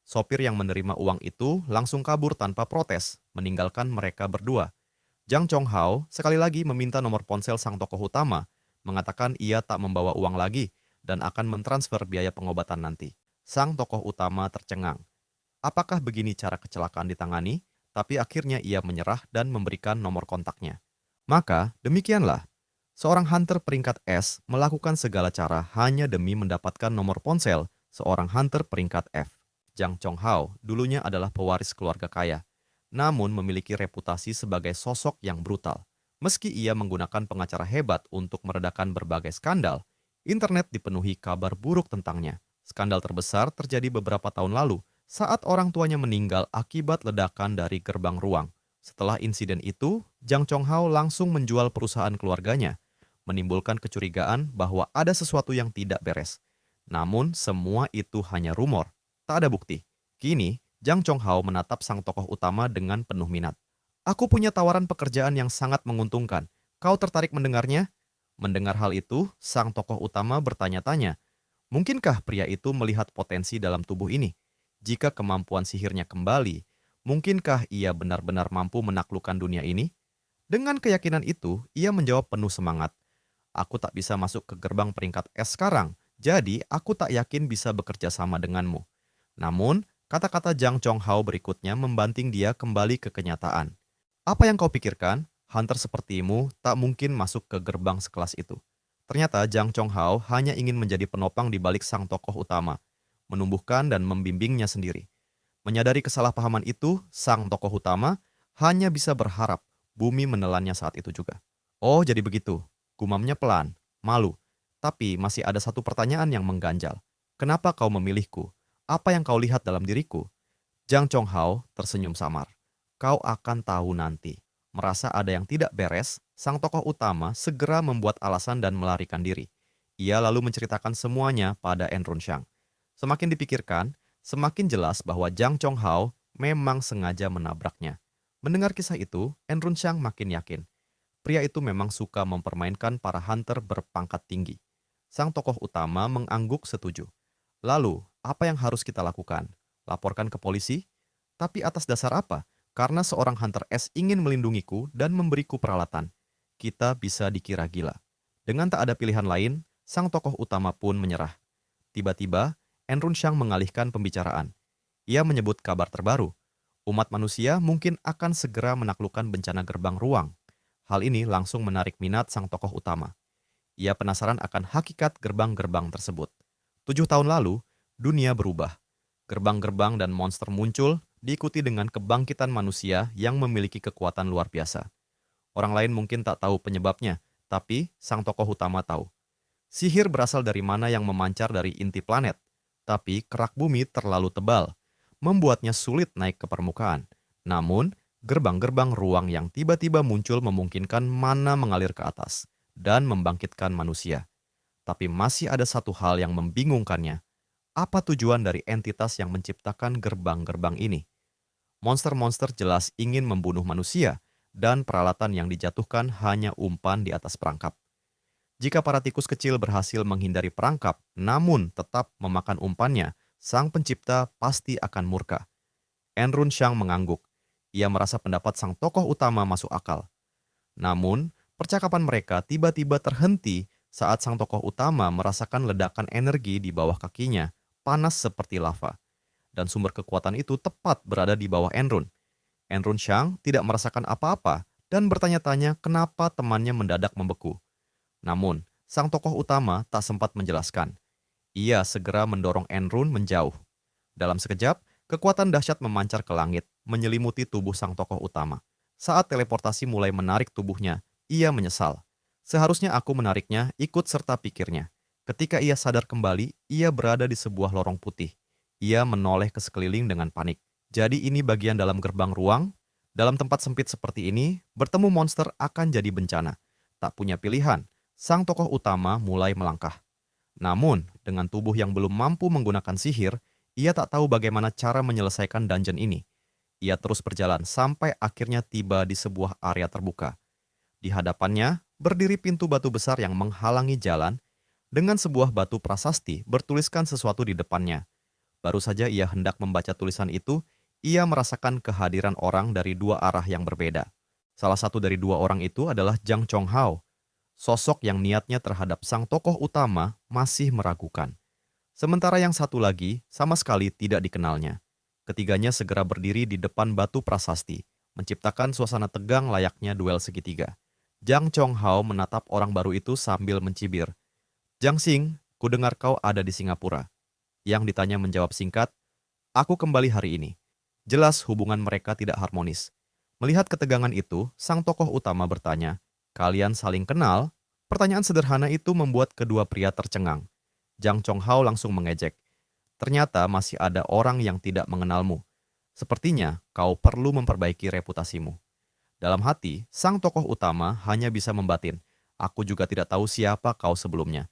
Sopir yang menerima uang itu langsung kabur tanpa protes, meninggalkan mereka berdua. Jang Chong Hao sekali lagi meminta nomor ponsel sang tokoh utama, mengatakan ia tak membawa uang lagi dan akan mentransfer biaya pengobatan nanti. Sang tokoh utama tercengang. Apakah begini cara kecelakaan ditangani? Tapi akhirnya ia menyerah dan memberikan nomor kontaknya. Maka, demikianlah. Seorang hunter peringkat S melakukan segala cara hanya demi mendapatkan nomor ponsel seorang hunter peringkat F. Jang Chong Hao dulunya adalah pewaris keluarga kaya, namun memiliki reputasi sebagai sosok yang brutal. Meski ia menggunakan pengacara hebat untuk meredakan berbagai skandal, internet dipenuhi kabar buruk tentangnya. Skandal terbesar terjadi beberapa tahun lalu saat orang tuanya meninggal akibat ledakan dari gerbang ruang. Setelah insiden itu, Jang Chong Hao langsung menjual perusahaan keluarganya, menimbulkan kecurigaan bahwa ada sesuatu yang tidak beres. Namun, semua itu hanya rumor, tak ada bukti. Kini, Jang Chong Hao menatap sang tokoh utama dengan penuh minat. Aku punya tawaran pekerjaan yang sangat menguntungkan. Kau tertarik mendengarnya? Mendengar hal itu, sang tokoh utama bertanya-tanya, mungkinkah pria itu melihat potensi dalam tubuh ini? Jika kemampuan sihirnya kembali, mungkinkah ia benar-benar mampu menaklukkan dunia ini? Dengan keyakinan itu, ia menjawab penuh semangat. Aku tak bisa masuk ke gerbang peringkat S sekarang, jadi aku tak yakin bisa bekerja sama denganmu. Namun, kata-kata Jang Chong Hao berikutnya membanting dia kembali ke kenyataan. Apa yang kau pikirkan? Hunter sepertimu tak mungkin masuk ke gerbang sekelas itu. Ternyata Jang Chong Hao hanya ingin menjadi penopang di balik sang tokoh utama, menumbuhkan dan membimbingnya sendiri. Menyadari kesalahpahaman itu, sang tokoh utama hanya bisa berharap bumi menelannya saat itu juga. Oh, jadi begitu. Gumamnya pelan, malu. Tapi masih ada satu pertanyaan yang mengganjal. Kenapa kau memilihku? Apa yang kau lihat dalam diriku? Jang Chong Hao tersenyum samar. Kau akan tahu nanti. Merasa ada yang tidak beres, sang tokoh utama segera membuat alasan dan melarikan diri. Ia lalu menceritakan semuanya pada Enrun Shang. Semakin dipikirkan, semakin jelas bahwa Jang Chong Hao memang sengaja menabraknya. Mendengar kisah itu, Enrun Shang makin yakin. Pria itu memang suka mempermainkan para hunter berpangkat tinggi. Sang tokoh utama mengangguk setuju. Lalu, apa yang harus kita lakukan? Laporkan ke polisi? Tapi atas dasar apa? Karena seorang hunter S ingin melindungiku dan memberiku peralatan. Kita bisa dikira gila. Dengan tak ada pilihan lain, sang tokoh utama pun menyerah. Tiba-tiba, Enrun Shang mengalihkan pembicaraan. Ia menyebut kabar terbaru. Umat manusia mungkin akan segera menaklukkan bencana gerbang ruang. Hal ini langsung menarik minat sang tokoh utama. Ia penasaran akan hakikat gerbang-gerbang tersebut. 7 tahun lalu, dunia berubah. Gerbang-gerbang dan monster muncul, diikuti dengan kebangkitan manusia yang memiliki kekuatan luar biasa. Orang lain mungkin tak tahu penyebabnya, tapi sang tokoh utama tahu. Sihir berasal dari mana yang memancar dari inti planet, tapi kerak bumi terlalu tebal, membuatnya sulit naik ke permukaan. Namun, gerbang-gerbang ruang yang tiba-tiba muncul memungkinkan mana mengalir ke atas dan membangkitkan manusia. Tapi masih ada satu hal yang membingungkannya. Apa tujuan dari entitas yang menciptakan gerbang-gerbang ini? Monster-monster jelas ingin membunuh manusia, dan peralatan yang dijatuhkan hanya umpan di atas perangkap. Jika para tikus kecil berhasil menghindari perangkap, namun tetap memakan umpannya, sang pencipta pasti akan murka. Enrun Shang mengangguk. Ia merasa pendapat sang tokoh utama masuk akal. Namun, percakapan mereka tiba-tiba terhenti saat sang tokoh utama merasakan ledakan energi di bawah kakinya, panas seperti lava. Dan sumber kekuatan itu tepat berada di bawah Enrun. Enrun Shang tidak merasakan apa-apa dan bertanya-tanya kenapa temannya mendadak membeku. Namun, sang tokoh utama tak sempat menjelaskan. Ia segera mendorong Enrun menjauh. Dalam sekejap, kekuatan dahsyat memancar ke langit, menyelimuti tubuh sang tokoh utama. Saat teleportasi mulai menarik tubuhnya, ia menyesal. Seharusnya aku menariknya ikut serta pikirnya. Ketika ia sadar kembali, ia berada di sebuah lorong putih. Ia menoleh ke sekeliling dengan panik. Jadi ini bagian dalam gerbang ruang. Dalam tempat sempit seperti ini, bertemu monster akan jadi bencana. Tak punya pilihan, sang tokoh utama mulai melangkah. Namun, dengan tubuh yang belum mampu menggunakan sihir, ia tak tahu bagaimana cara menyelesaikan dungeon ini. Ia terus berjalan sampai akhirnya tiba di sebuah area terbuka. Di hadapannya, berdiri pintu batu besar yang menghalangi jalan, dengan sebuah batu prasasti bertuliskan sesuatu di depannya. Baru saja ia hendak membaca tulisan itu, ia merasakan kehadiran orang dari dua arah yang berbeda. Salah satu dari dua orang itu adalah Jang Chonghao, sosok yang niatnya terhadap sang tokoh utama masih meragukan. Sementara yang satu lagi sama sekali tidak dikenalnya. Ketiganya segera berdiri di depan batu prasasti, menciptakan suasana tegang layaknya duel segitiga. Jang Chonghao menatap orang baru itu sambil mencibir. "Jang Xing, kudengar kau ada di Singapura." Yang ditanya menjawab singkat, "Aku kembali hari ini." Jelas hubungan mereka tidak harmonis. Melihat ketegangan itu, sang tokoh utama bertanya, "Kalian saling kenal?" Pertanyaan sederhana itu membuat kedua pria tercengang. Jang Chonghao langsung mengejek. "Ternyata masih ada orang yang tidak mengenalmu. Sepertinya kau perlu memperbaiki reputasimu." Dalam hati, sang tokoh utama hanya bisa membatin, "Aku juga tidak tahu siapa kau sebelumnya."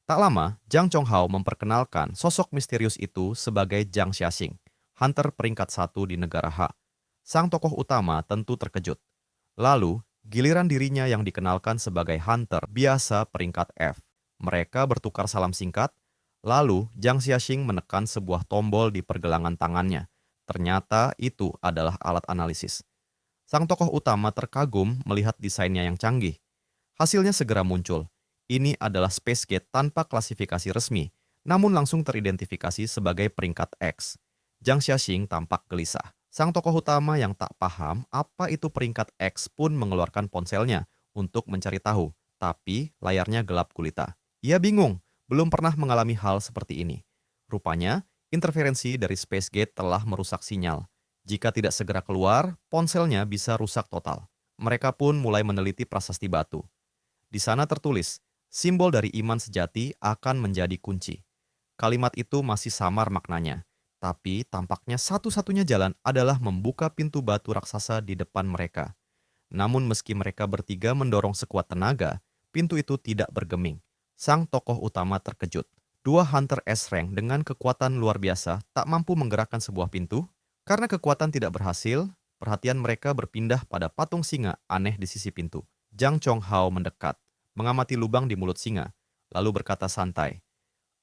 Tak lama, Jang Chonghao memperkenalkan sosok misterius itu sebagai Zhang Xiaxing, hunter peringkat 1 di negara H. Sang tokoh utama tentu terkejut. Lalu, giliran dirinya yang dikenalkan sebagai hunter biasa peringkat F. Mereka bertukar salam singkat, lalu Zhang Xiaxing menekan sebuah tombol di pergelangan tangannya. Ternyata itu adalah alat analisis. Sang tokoh utama terkagum melihat desainnya yang canggih. Hasilnya segera muncul. Ini adalah Space Gate tanpa klasifikasi resmi, namun langsung teridentifikasi sebagai peringkat X. Zhang Xiaxing tampak gelisah. Sang tokoh utama yang tak paham apa itu peringkat X pun mengeluarkan ponselnya untuk mencari tahu, tapi layarnya gelap gulita. Ia bingung, belum pernah mengalami hal seperti ini. Rupanya, interferensi dari Space Gate telah merusak sinyal. Jika tidak segera keluar, ponselnya bisa rusak total. Mereka pun mulai meneliti prasasti batu. Di sana tertulis, simbol dari iman sejati akan menjadi kunci. Kalimat itu masih samar maknanya, tapi tampaknya satu-satunya jalan adalah membuka pintu batu raksasa di depan mereka. Namun meski mereka bertiga mendorong sekuat tenaga, pintu itu tidak bergeming. Sang tokoh utama terkejut. Dua hunter S-rank dengan kekuatan luar biasa tak mampu menggerakkan sebuah pintu. Karena kekuatan tidak berhasil, perhatian mereka berpindah pada patung singa aneh di sisi pintu. Jang Chonghao mendekat, mengamati lubang di mulut singa, lalu berkata santai.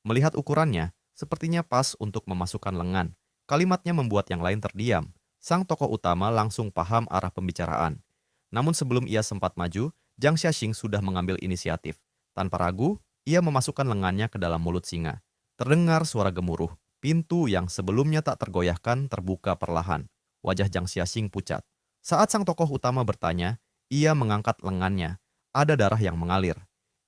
Melihat ukurannya, sepertinya pas untuk memasukkan lengan. Kalimatnya membuat yang lain terdiam. Sang tokoh utama langsung paham arah pembicaraan. Namun sebelum ia sempat maju, Zhang Xiaxing sudah mengambil inisiatif. Tanpa ragu, ia memasukkan lengannya ke dalam mulut singa. Terdengar suara gemuruh. Pintu yang sebelumnya tak tergoyahkan terbuka perlahan. Wajah Zhang Xiaxing pucat. Saat sang tokoh utama bertanya, ia mengangkat lengannya. Ada darah yang mengalir.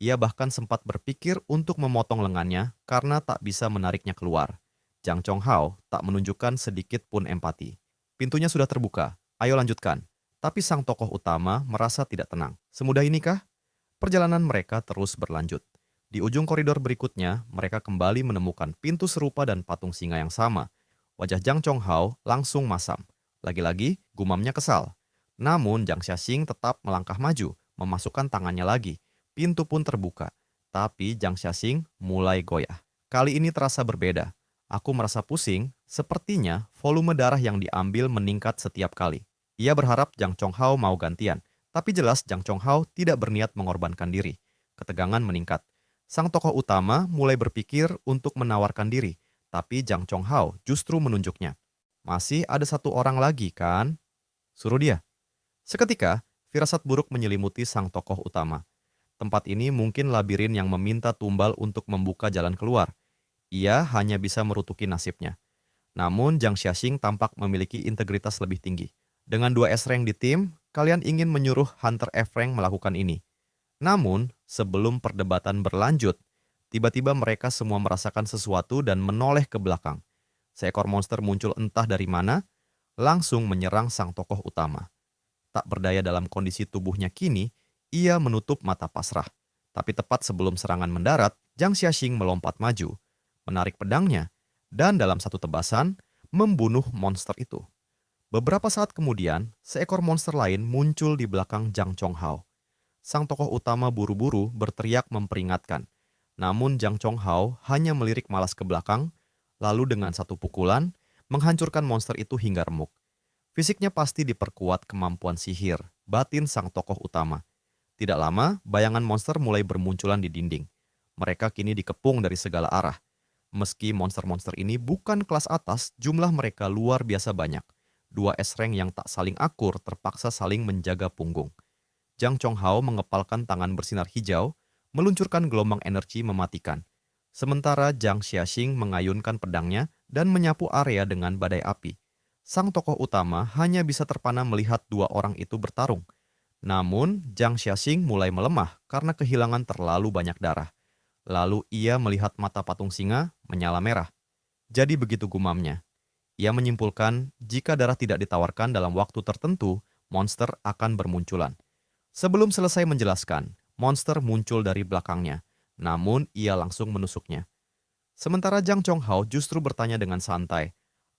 Ia bahkan sempat berpikir untuk memotong lengannya karena tak bisa menariknya keluar. Jang Chonghao tak menunjukkan sedikit pun empati. Pintunya sudah terbuka, ayo lanjutkan. Tapi sang tokoh utama merasa tidak tenang. Semudah inikah? Perjalanan mereka terus berlanjut. Di ujung koridor berikutnya, mereka kembali menemukan pintu serupa dan patung singa yang sama. Wajah Jang Chonghao langsung masam. Lagi-lagi, gumamnya kesal. Namun Jang Xiaxing tetap melangkah maju, memasukkan tangannya lagi. Pintu pun terbuka, tapi Jang Xiaxing mulai goyah. Kali ini terasa berbeda. Aku merasa pusing, sepertinya volume darah yang diambil meningkat setiap kali. Ia berharap Jang Chonghao mau gantian, tapi jelas Jang Chonghao tidak berniat mengorbankan diri. Ketegangan meningkat. Sang tokoh utama mulai berpikir untuk menawarkan diri, Tapi Jang Chong Hao justru menunjuknya. Masih ada satu orang lagi kan? Suruh dia. Seketika, firasat buruk menyelimuti sang tokoh utama. Tempat ini mungkin labirin yang meminta tumbal untuk membuka jalan keluar. Ia hanya bisa merutuki nasibnya. Namun Jiang Xiaxing tampak memiliki integritas lebih tinggi. Dengan dua S-rank di tim, kalian ingin menyuruh Hunter F-rank melakukan ini. Namun, sebelum perdebatan berlanjut, tiba-tiba mereka semua merasakan sesuatu dan menoleh ke belakang. Seekor monster muncul entah dari mana, langsung menyerang sang tokoh utama. Tak berdaya dalam kondisi tubuhnya kini, ia menutup mata pasrah. Tapi tepat sebelum serangan mendarat, Jiang Xiaxing melompat maju, menarik pedangnya, dan dalam satu tebasan, membunuh monster itu. Beberapa saat kemudian, seekor monster lain muncul di belakang Jang Chong Hao. Sang tokoh utama buru-buru berteriak memperingatkan. Namun Jang Chong Hao hanya melirik malas ke belakang, lalu dengan satu pukulan, menghancurkan monster itu hingga remuk. Fisiknya pasti diperkuat kemampuan sihir, batin sang tokoh utama. Tidak lama, bayangan monster mulai bermunculan di dinding. Mereka kini dikepung dari segala arah. Meski monster-monster ini bukan kelas atas, jumlah mereka luar biasa banyak. Dua S-rank yang tak saling akur terpaksa saling menjaga punggung. Jang Chong Hao mengepalkan tangan bersinar hijau, meluncurkan gelombang energi mematikan. Sementara Jiang Xiaxing mengayunkan pedangnya dan menyapu area dengan badai api. Sang tokoh utama hanya bisa terpana melihat dua orang itu bertarung. Namun, Jiang Xiaxing mulai melemah karena kehilangan terlalu banyak darah. Lalu ia melihat mata patung singa menyala merah. Jadi begitu gumamnya. Ia menyimpulkan jika darah tidak ditawarkan dalam waktu tertentu, monster akan bermunculan. Sebelum selesai menjelaskan, monster muncul dari belakangnya. Namun ia langsung menusuknya. Sementara Jang Chong Hao justru bertanya dengan santai,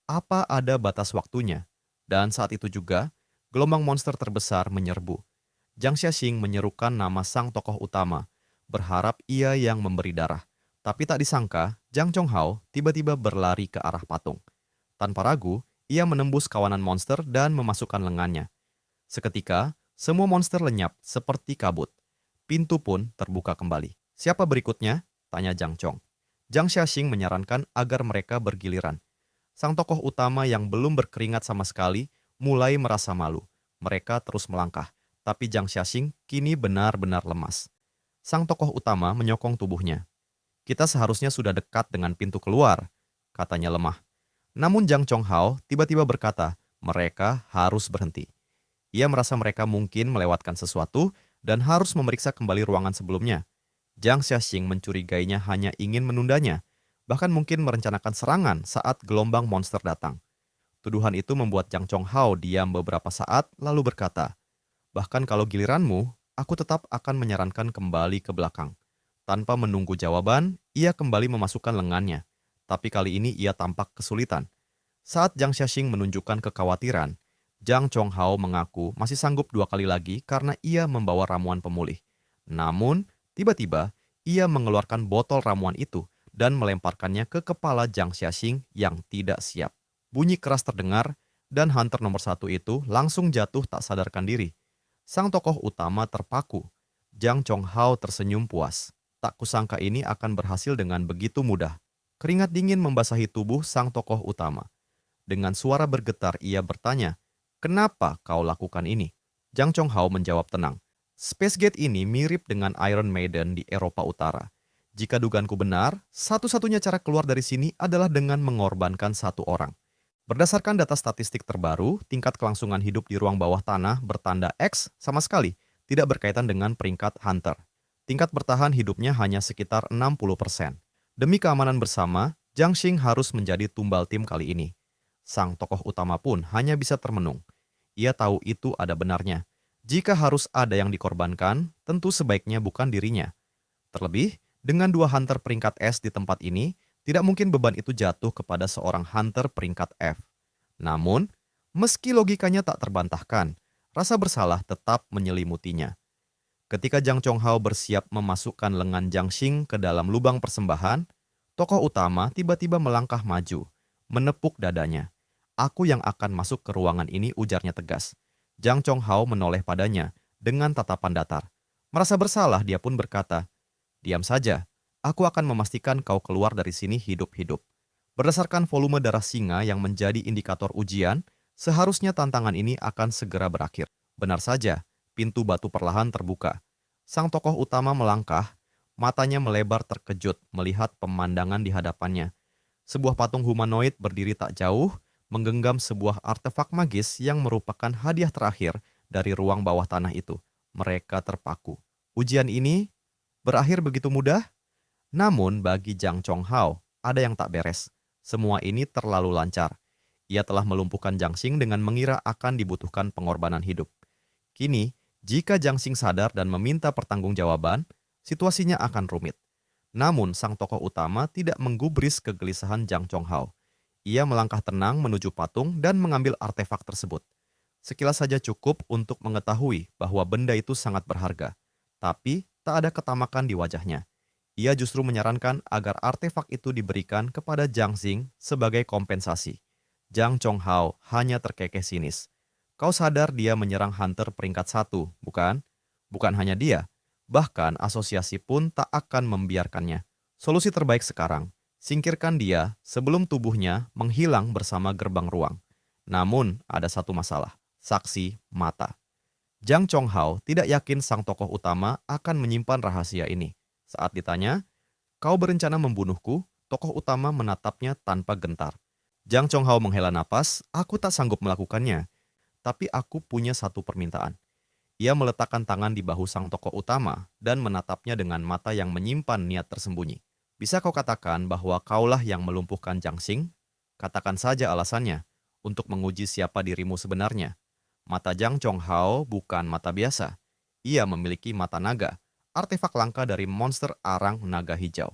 apa ada batas waktunya? Dan saat itu juga, gelombang monster terbesar menyerbu. Jiang Xiaxing menyerukan nama sang tokoh utama, berharap ia yang memberi darah. Tapi tak disangka, Jang Chong Hao tiba-tiba berlari ke arah patung. Tanpa ragu, ia menembus kawanan monster dan memasukkan lengannya. Seketika, semua monster lenyap seperti kabut. Pintu pun terbuka kembali. Siapa berikutnya? Tanya Jang Chong. Jiang Xiaxing menyarankan agar mereka bergiliran. Sang tokoh utama yang belum berkeringat sama sekali mulai merasa malu. Mereka terus melangkah, tapi Jiang Xiaxing kini benar-benar lemas. Sang tokoh utama menyokong tubuhnya. Kita seharusnya sudah dekat dengan pintu keluar, katanya lemah. Namun Jang Chong Hao tiba-tiba berkata, mereka harus berhenti. Ia merasa mereka mungkin melewatkan sesuatu dan harus memeriksa kembali ruangan sebelumnya. Jiang Xiaxing mencurigainya hanya ingin menundanya, bahkan mungkin merencanakan serangan saat gelombang monster datang. Tuduhan itu membuat Jang Chong Hao diam beberapa saat lalu berkata, bahkan kalau giliranmu, aku tetap akan menyarankan kembali ke belakang. Tanpa menunggu jawaban, ia kembali memasukkan lengannya. Tapi kali ini ia tampak kesulitan. Saat Jiang Xiaxing menunjukkan kekhawatiran, Jang Chong Hao mengaku masih sanggup 2 kali lagi karena ia membawa ramuan pemulih. Namun, tiba-tiba ia mengeluarkan botol ramuan itu dan melemparkannya ke kepala Jiang Xiaxing yang tidak siap. Bunyi keras terdengar, dan hunter nomor 1 itu langsung jatuh tak sadarkan diri. Sang tokoh utama terpaku. Jang Chong Hao tersenyum puas. Tak kusangka ini akan berhasil dengan begitu mudah. Keringat dingin membasahi tubuh sang tokoh utama. Dengan suara bergetar ia bertanya, kenapa kau lakukan ini? Jang Chong Hao menjawab tenang. Space Gate ini mirip dengan Iron Maiden di Eropa Utara. Jika dugaanku benar, satu-satunya cara keluar dari sini adalah dengan mengorbankan satu orang. Berdasarkan data statistik terbaru, tingkat kelangsungan hidup di ruang bawah tanah bertanda X sama sekali tidak berkaitan dengan peringkat Hunter. Tingkat bertahan hidupnya hanya sekitar 60%. Demi keamanan bersama, Jiang Xing harus menjadi tumbal tim kali ini. Sang tokoh utama pun hanya bisa termenung. Ia tahu itu ada benarnya. Jika harus ada yang dikorbankan, tentu sebaiknya bukan dirinya. Terlebih, dengan 2 hunter peringkat S di tempat ini, tidak mungkin beban itu jatuh kepada seorang hunter peringkat F. Namun, meski logikanya tak terbantahkan, rasa bersalah tetap menyelimutinya. Ketika Jang Chong Hao bersiap memasukkan lengan Jiang Xing ke dalam lubang persembahan, tokoh utama tiba-tiba melangkah maju, menepuk dadanya. Aku yang akan masuk ke ruangan ini, ujarnya tegas. Jang Chong Hao menoleh padanya dengan tatapan datar. Merasa bersalah, dia pun berkata, diam saja, aku akan memastikan kau keluar dari sini hidup-hidup. Berdasarkan volume darah singa yang menjadi indikator ujian, seharusnya tantangan ini akan segera berakhir. Benar saja, pintu batu perlahan terbuka. Sang tokoh utama melangkah, matanya melebar terkejut melihat pemandangan di hadapannya. Sebuah patung humanoid berdiri tak jauh, menggenggam sebuah artefak magis yang merupakan hadiah terakhir dari ruang bawah tanah itu. Mereka terpaku. Ujian ini berakhir begitu mudah? Namun bagi Jang Chong Hao, ada yang tak beres. Semua ini terlalu lancar. Ia telah melumpuhkan Jiang Xing dengan mengira akan dibutuhkan pengorbanan hidup. Kini, jika Jiang Xing sadar dan meminta pertanggungjawaban, situasinya akan rumit. Namun, sang tokoh utama tidak menggubris kegelisahan Jang Chong Hao. Ia melangkah tenang menuju patung dan mengambil artefak tersebut. Sekilas saja cukup untuk mengetahui bahwa benda itu sangat berharga. Tapi, tak ada ketamakan di wajahnya. Ia justru menyarankan agar artefak itu diberikan kepada Jiang Xing sebagai kompensasi. Jang Chong Hao hanya terkekeh sinis. Kau sadar dia menyerang hunter peringkat 1, bukan? Bukan hanya dia, bahkan asosiasi pun tak akan membiarkannya. Solusi terbaik sekarang, singkirkan dia sebelum tubuhnya menghilang bersama gerbang ruang. Namun, ada satu masalah, saksi mata. Jang Chong Hao tidak yakin sang tokoh utama akan menyimpan rahasia ini. Saat ditanya, "Kau berencana membunuhku?" Tokoh utama menatapnya tanpa gentar. Jang Chong Hao menghela napas, "Aku tak sanggup melakukannya, tapi aku punya satu permintaan." Ia meletakkan tangan di bahu sang tokoh utama dan menatapnya dengan mata yang menyimpan niat tersembunyi. "Bisa kau katakan bahwa kaulah yang melumpuhkan Jiang Xing? Katakan saja alasannya, untuk menguji siapa dirimu sebenarnya." Mata Jang Chong Hao bukan mata biasa. Ia memiliki mata naga, artefak langka dari monster arang naga hijau.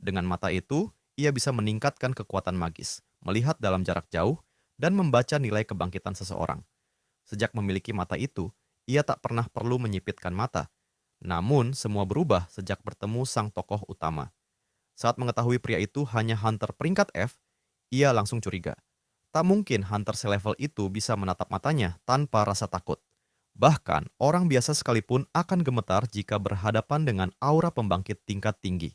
Dengan mata itu, ia bisa meningkatkan kekuatan magis, melihat dalam jarak jauh, dan membaca nilai kebangkitan seseorang. Sejak memiliki mata itu, ia tak pernah perlu menyipitkan mata. Namun, semua berubah sejak bertemu sang tokoh utama. Saat mengetahui pria itu hanya hunter peringkat F, ia langsung curiga. Tak mungkin hunter selevel itu bisa menatap matanya tanpa rasa takut. Bahkan, orang biasa sekalipun akan gemetar jika berhadapan dengan aura pembangkit tingkat tinggi.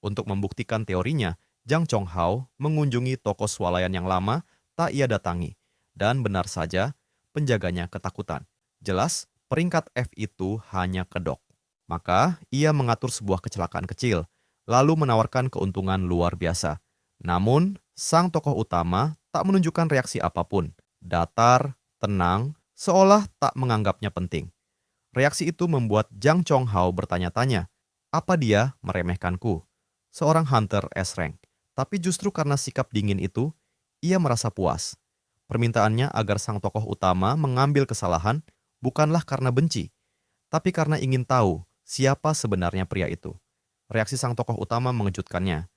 Untuk membuktikan teorinya, Jang Chong Hao mengunjungi toko swalayan yang lama tak ia datangi. Dan benar saja, penjaganya ketakutan. Jelas, peringkat F itu hanya kedok. Maka, ia mengatur sebuah kecelakaan kecil, lalu menawarkan keuntungan luar biasa. Namun, sang tokoh utama tak menunjukkan reaksi apapun. Datar, tenang, seolah tak menganggapnya penting. Reaksi itu membuat Jang Chong Hao bertanya-tanya, apa dia meremehkanku? Seorang hunter S-rank. Tapi justru karena sikap dingin itu, ia merasa puas. Permintaannya agar sang tokoh utama mengambil kesalahan bukanlah karena benci, tapi karena ingin tahu siapa sebenarnya pria itu. Reaksi sang tokoh utama mengejutkannya.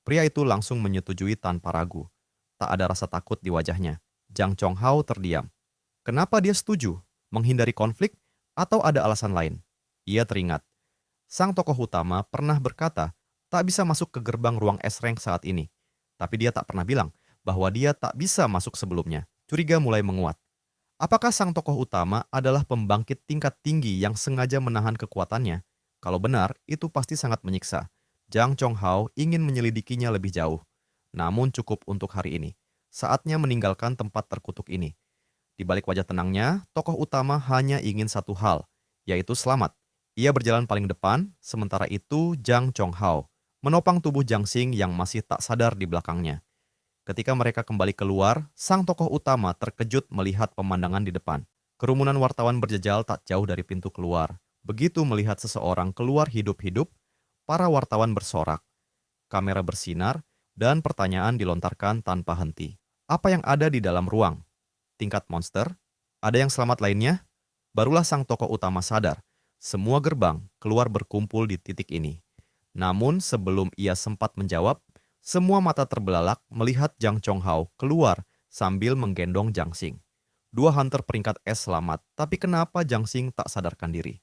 Pria itu langsung menyetujui tanpa ragu. Tak ada rasa takut di wajahnya. Jang Chong Hao terdiam. Kenapa dia setuju? Menghindari konflik atau ada alasan lain? Ia teringat. Sang tokoh utama pernah berkata tak bisa masuk ke gerbang ruang S-Rank saat ini. Tapi dia tak pernah bilang bahwa dia tak bisa masuk sebelumnya. Curiga mulai menguat. Apakah sang tokoh utama adalah pembangkit tingkat tinggi yang sengaja menahan kekuatannya? Kalau benar, itu pasti sangat menyiksa. Jang Chong Hao ingin menyelidikinya lebih jauh. Namun cukup untuk hari ini. Saatnya meninggalkan tempat terkutuk ini. Di balik wajah tenangnya, tokoh utama hanya ingin satu hal, yaitu selamat. Ia berjalan paling depan, sementara itu Jang Chong Hao menopang tubuh Jiang Xing yang masih tak sadar di belakangnya. Ketika mereka kembali keluar, sang tokoh utama terkejut melihat pemandangan di depan. Kerumunan wartawan berjejal tak jauh dari pintu keluar. Begitu melihat seseorang keluar hidup-hidup, para wartawan bersorak. Kamera bersinar, dan pertanyaan dilontarkan tanpa henti. Apa yang ada di dalam ruang? Tingkat monster? Ada yang selamat lainnya? Barulah sang tokoh utama sadar. Semua gerbang keluar berkumpul di titik ini. Namun sebelum ia sempat menjawab, semua mata terbelalak melihat Jang Chong Hao keluar sambil menggendong Jiang Xing. Dua hunter peringkat S selamat, tapi kenapa Jiang Xing tak sadarkan diri?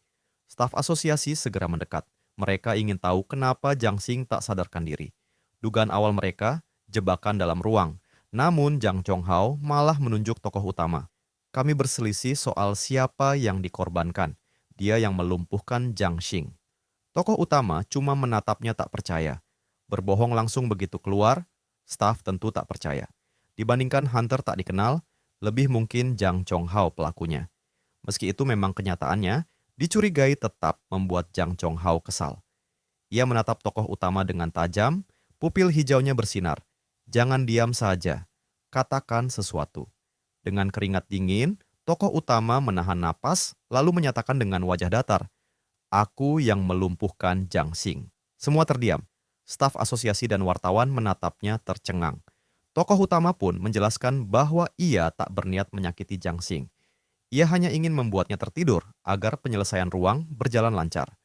Staf asosiasi segera mendekat. Mereka ingin tahu kenapa Jiang Xing tak sadarkan diri. Dugaan awal mereka, jebakan dalam ruang. Namun Jang Chong Hao malah menunjuk tokoh utama. Kami berselisih soal siapa yang dikorbankan. Dia yang melumpuhkan Jiang Xing. Tokoh utama cuma menatapnya tak percaya. Berbohong langsung begitu keluar, Staf tentu tak percaya. Dibandingkan Hunter tak dikenal, lebih mungkin Jang Chonghao pelakunya. Meski itu memang kenyataannya, dicurigai tetap membuat Jang Chonghao kesal. Ia menatap tokoh utama dengan tajam, pupil hijaunya bersinar. Jangan diam saja, katakan sesuatu. Dengan keringat dingin, tokoh utama menahan napas, lalu menyatakan dengan wajah datar, "Aku yang melumpuhkan Jiang Xing." Semua terdiam. Staf asosiasi dan wartawan menatapnya tercengang. Tokoh utama pun menjelaskan bahwa ia tak berniat menyakiti Jiang Xing. Ia hanya ingin membuatnya tertidur agar penyelesaian ruang berjalan lancar.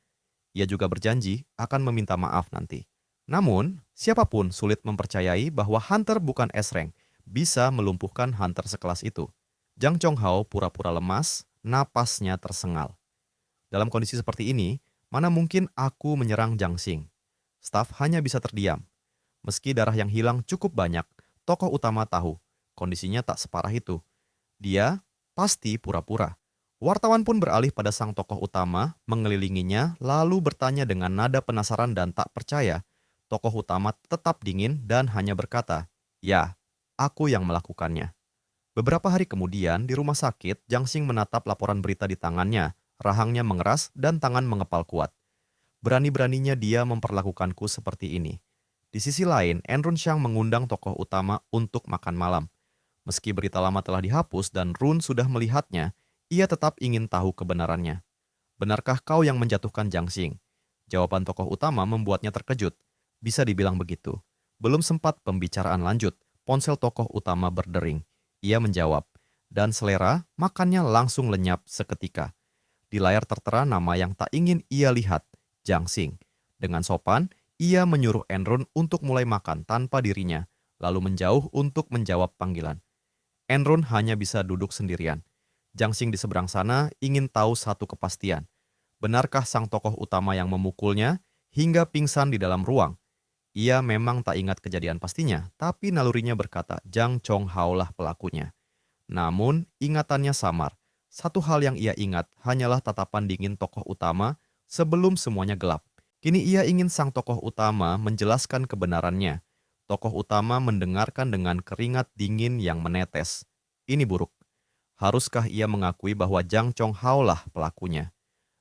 Ia juga berjanji akan meminta maaf nanti. Namun, siapapun sulit mempercayai bahwa Hunter bukan S-Rank bisa melumpuhkan Hunter sekelas itu. Jang Chonghao pura-pura lemas, napasnya tersengal. Dalam kondisi seperti ini, mana mungkin aku menyerang Jiang Xing? Staf hanya bisa terdiam. Meski darah yang hilang cukup banyak, tokoh utama tahu kondisinya tak separah itu. Dia pasti pura-pura. Wartawan pun beralih pada sang tokoh utama, mengelilinginya, lalu bertanya dengan nada penasaran dan tak percaya. Tokoh utama tetap dingin dan hanya berkata, "Ya, aku yang melakukannya." Beberapa hari kemudian, di rumah sakit, Jiang Xing menatap laporan berita di tangannya. Rahangnya mengeras dan tangan mengepal kuat. Berani-beraninya dia memperlakukanku seperti ini. Di sisi lain, Enrun Xiang mengundang tokoh utama untuk makan malam. Meski berita lama telah dihapus dan Run sudah melihatnya, ia tetap ingin tahu kebenarannya. "Benarkah kau yang menjatuhkan Jiang Xing?" Jawaban tokoh utama membuatnya terkejut. Bisa dibilang begitu. Belum sempat pembicaraan lanjut, ponsel tokoh utama berdering. Ia menjawab, dan selera makannya langsung lenyap seketika. Di layar tertera nama yang tak ingin ia lihat, Jiang Xing. Dengan sopan, ia menyuruh Enrun untuk mulai makan tanpa dirinya, lalu menjauh untuk menjawab panggilan. Enrun hanya bisa duduk sendirian. Jiang Xing di seberang sana ingin tahu satu kepastian. Benarkah sang tokoh utama yang memukulnya hingga pingsan di dalam ruang? Ia memang tak ingat kejadian pastinya, tapi nalurinya berkata Jang Chonghao lah pelakunya. Namun, ingatannya samar. Satu hal yang ia ingat hanyalah tatapan dingin tokoh utama sebelum semuanya gelap. Kini ia ingin sang tokoh utama menjelaskan kebenarannya. Tokoh utama mendengarkan dengan keringat dingin yang menetes. Ini buruk. Haruskah ia mengakui bahwa Jang Chonghao lah pelakunya?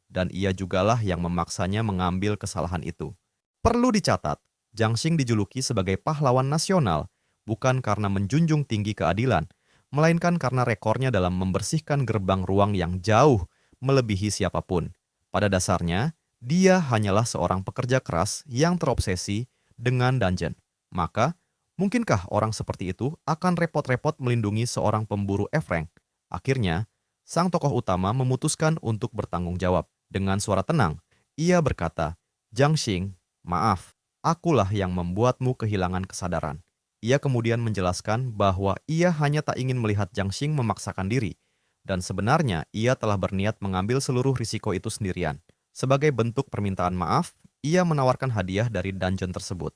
Dan ia jugalah yang memaksanya mengambil kesalahan itu. Perlu dicatat, Jiang Xing dijuluki sebagai pahlawan nasional, bukan karena menjunjung tinggi keadilan, melainkan karena rekornya dalam membersihkan gerbang ruang yang jauh melebihi siapapun. Pada dasarnya, dia hanyalah seorang pekerja keras yang terobsesi dengan dungeon. Maka, mungkinkah orang seperti itu akan repot-repot melindungi seorang pemburu F-Rank? Akhirnya, sang tokoh utama memutuskan untuk bertanggung jawab. Dengan suara tenang, ia berkata, "Jiang Xing, maaf, akulah yang membuatmu kehilangan kesadaran." Ia kemudian menjelaskan bahwa ia hanya tak ingin melihat Jiang Xing memaksakan diri, dan sebenarnya ia telah berniat mengambil seluruh risiko itu sendirian. Sebagai bentuk permintaan maaf, ia menawarkan hadiah dari dungeon tersebut.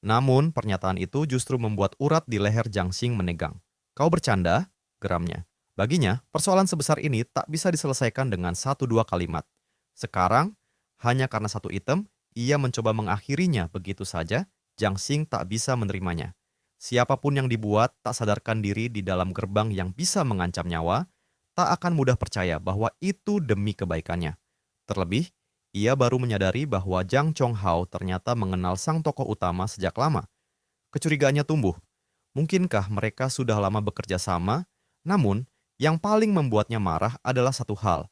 Namun, pernyataan itu justru membuat urat di leher Jiang Xing menegang. "Kau bercanda?" geramnya. Baginya, persoalan sebesar ini tak bisa diselesaikan dengan satu dua kalimat. Sekarang, hanya karena satu item, ia mencoba mengakhirinya begitu saja. Jiang Xing tak bisa menerimanya. Siapapun yang dibuat tak sadarkan diri di dalam gerbang yang bisa mengancam nyawa, tak akan mudah percaya bahwa itu demi kebaikannya. Terlebih, ia baru menyadari bahwa Jang Chonghao ternyata mengenal sang tokoh utama sejak lama. Kecurigaannya tumbuh. Mungkinkah mereka sudah lama bekerja sama? Namun, yang paling membuatnya marah adalah satu hal.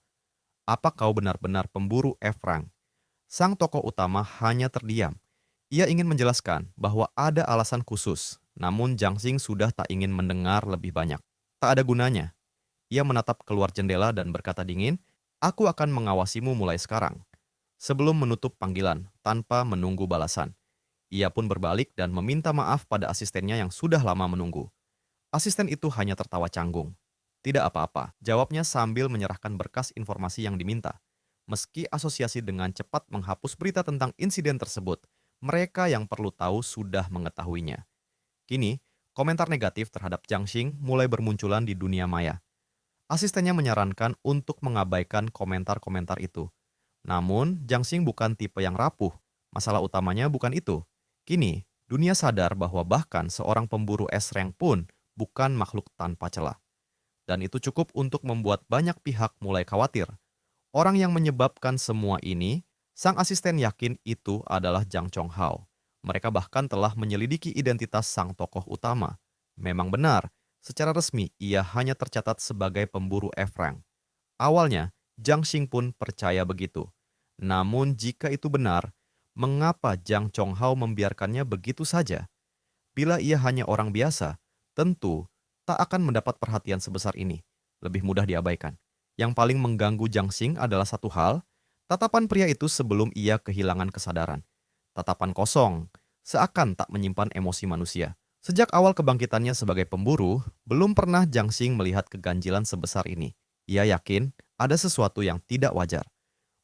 "Apa kau benar-benar pemburu F-Rank?" Sang tokoh utama hanya terdiam. Ia ingin menjelaskan bahwa ada alasan khusus, namun Jiang Xing sudah tak ingin mendengar lebih banyak. Tak ada gunanya. Ia menatap keluar jendela dan berkata dingin, "Aku akan mengawasimu mulai sekarang." Sebelum menutup panggilan, tanpa menunggu balasan. Ia pun berbalik dan meminta maaf pada asistennya yang sudah lama menunggu. Asisten itu hanya tertawa canggung. "Tidak apa-apa," jawabnya sambil menyerahkan berkas informasi yang diminta. Meski asosiasi dengan cepat menghapus berita tentang insiden tersebut, mereka yang perlu tahu sudah mengetahuinya. Kini, komentar negatif terhadap Jiang Xing mulai bermunculan di dunia maya. Asistennya menyarankan untuk mengabaikan komentar-komentar itu. Namun, Jiang Xing bukan tipe yang rapuh. Masalah utamanya bukan itu. Kini, Dunia sadar bahwa bahkan seorang pemburu es rank pun bukan makhluk tanpa celah. Dan itu cukup untuk membuat banyak pihak mulai khawatir. Orang yang menyebabkan semua ini, sang asisten yakin itu adalah Jang Chonghao. Mereka bahkan telah menyelidiki identitas sang tokoh utama. Memang benar, secara resmi ia hanya tercatat sebagai pemburu F-rank. Awalnya, Jiang Xing pun percaya begitu. Namun jika itu benar, mengapa Jang Chonghao membiarkannya begitu saja? Bila ia hanya orang biasa, tentu tak akan mendapat perhatian sebesar ini. Lebih mudah diabaikan. Yang paling mengganggu Jiang Xing adalah satu hal, tatapan pria itu sebelum ia kehilangan kesadaran. Tatapan kosong, seakan tak menyimpan emosi manusia. Sejak awal kebangkitannya sebagai pemburu, belum pernah Jiang Xing melihat keganjilan sebesar ini. Ia yakin ada sesuatu yang tidak wajar.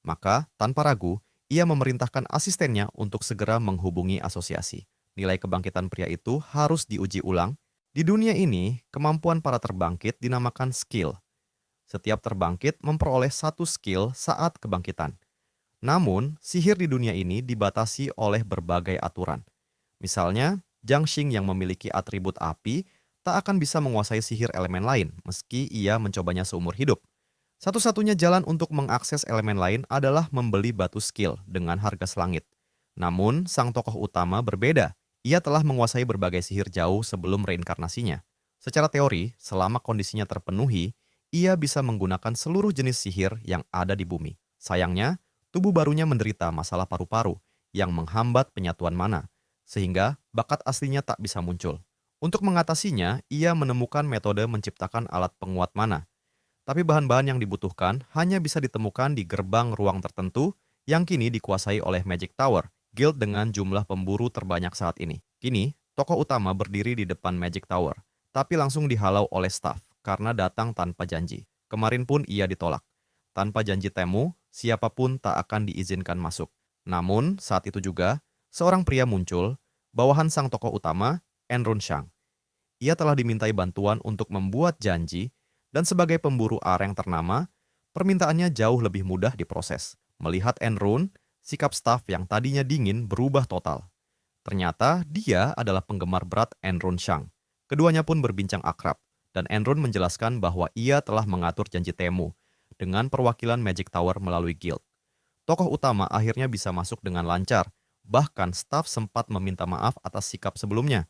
Maka, tanpa ragu, ia memerintahkan asistennya untuk segera menghubungi asosiasi. Nilai kebangkitan pria itu harus diuji ulang. Di dunia ini, kemampuan para terbangkit dinamakan skill. Setiap terbangkit memperoleh satu skill saat kebangkitan. Namun, sihir di dunia ini dibatasi oleh berbagai aturan. Misalnya, Jiang Xing yang memiliki atribut api tak akan bisa menguasai sihir elemen lain meski ia mencobanya seumur hidup. Satu-satunya jalan untuk mengakses elemen lain adalah membeli batu skill dengan harga selangit. Namun, sang tokoh utama berbeda. Ia telah menguasai berbagai sihir jauh sebelum reinkarnasinya. Secara teori, selama kondisinya terpenuhi, ia bisa menggunakan seluruh jenis sihir yang ada di bumi. Sayangnya, tubuh barunya menderita masalah paru-paru yang menghambat penyatuan mana, sehingga bakat aslinya tak bisa muncul. Untuk mengatasinya, ia menemukan metode menciptakan alat penguat mana. Tapi bahan-bahan yang dibutuhkan hanya bisa ditemukan di gerbang ruang tertentu yang kini dikuasai oleh Magic Tower, guild dengan jumlah pemburu terbanyak saat ini. Kini, tokoh utama berdiri di depan Magic Tower, tapi langsung dihalau oleh staf karena datang tanpa janji. Kemarin pun ia ditolak. Tanpa janji temu, siapapun tak akan diizinkan masuk. Namun, saat itu juga, seorang pria muncul, bawahan sang tokoh utama, Enrun Shang. Ia telah dimintai bantuan untuk membuat janji, dan sebagai pemburu areng ternama, permintaannya jauh lebih mudah diproses. Melihat Enrun, sikap staf yang tadinya dingin berubah total. Ternyata dia adalah penggemar berat Enrun Shang. Keduanya pun berbincang akrab, dan Enrun menjelaskan bahwa ia telah mengatur janji temu dengan perwakilan Magic Tower melalui guild. Tokoh utama akhirnya bisa masuk dengan lancar, bahkan staf sempat meminta maaf atas sikap sebelumnya.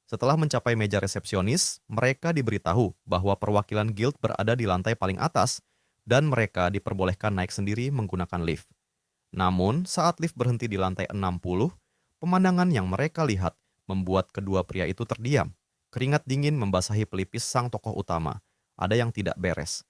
Setelah mencapai meja resepsionis, mereka diberitahu bahwa perwakilan guild berada di lantai paling atas dan mereka diperbolehkan naik sendiri menggunakan lift. Namun, saat lift berhenti di lantai 60, pemandangan yang mereka lihat membuat kedua pria itu terdiam. Keringat dingin membasahi pelipis sang tokoh utama. Ada yang tidak beres.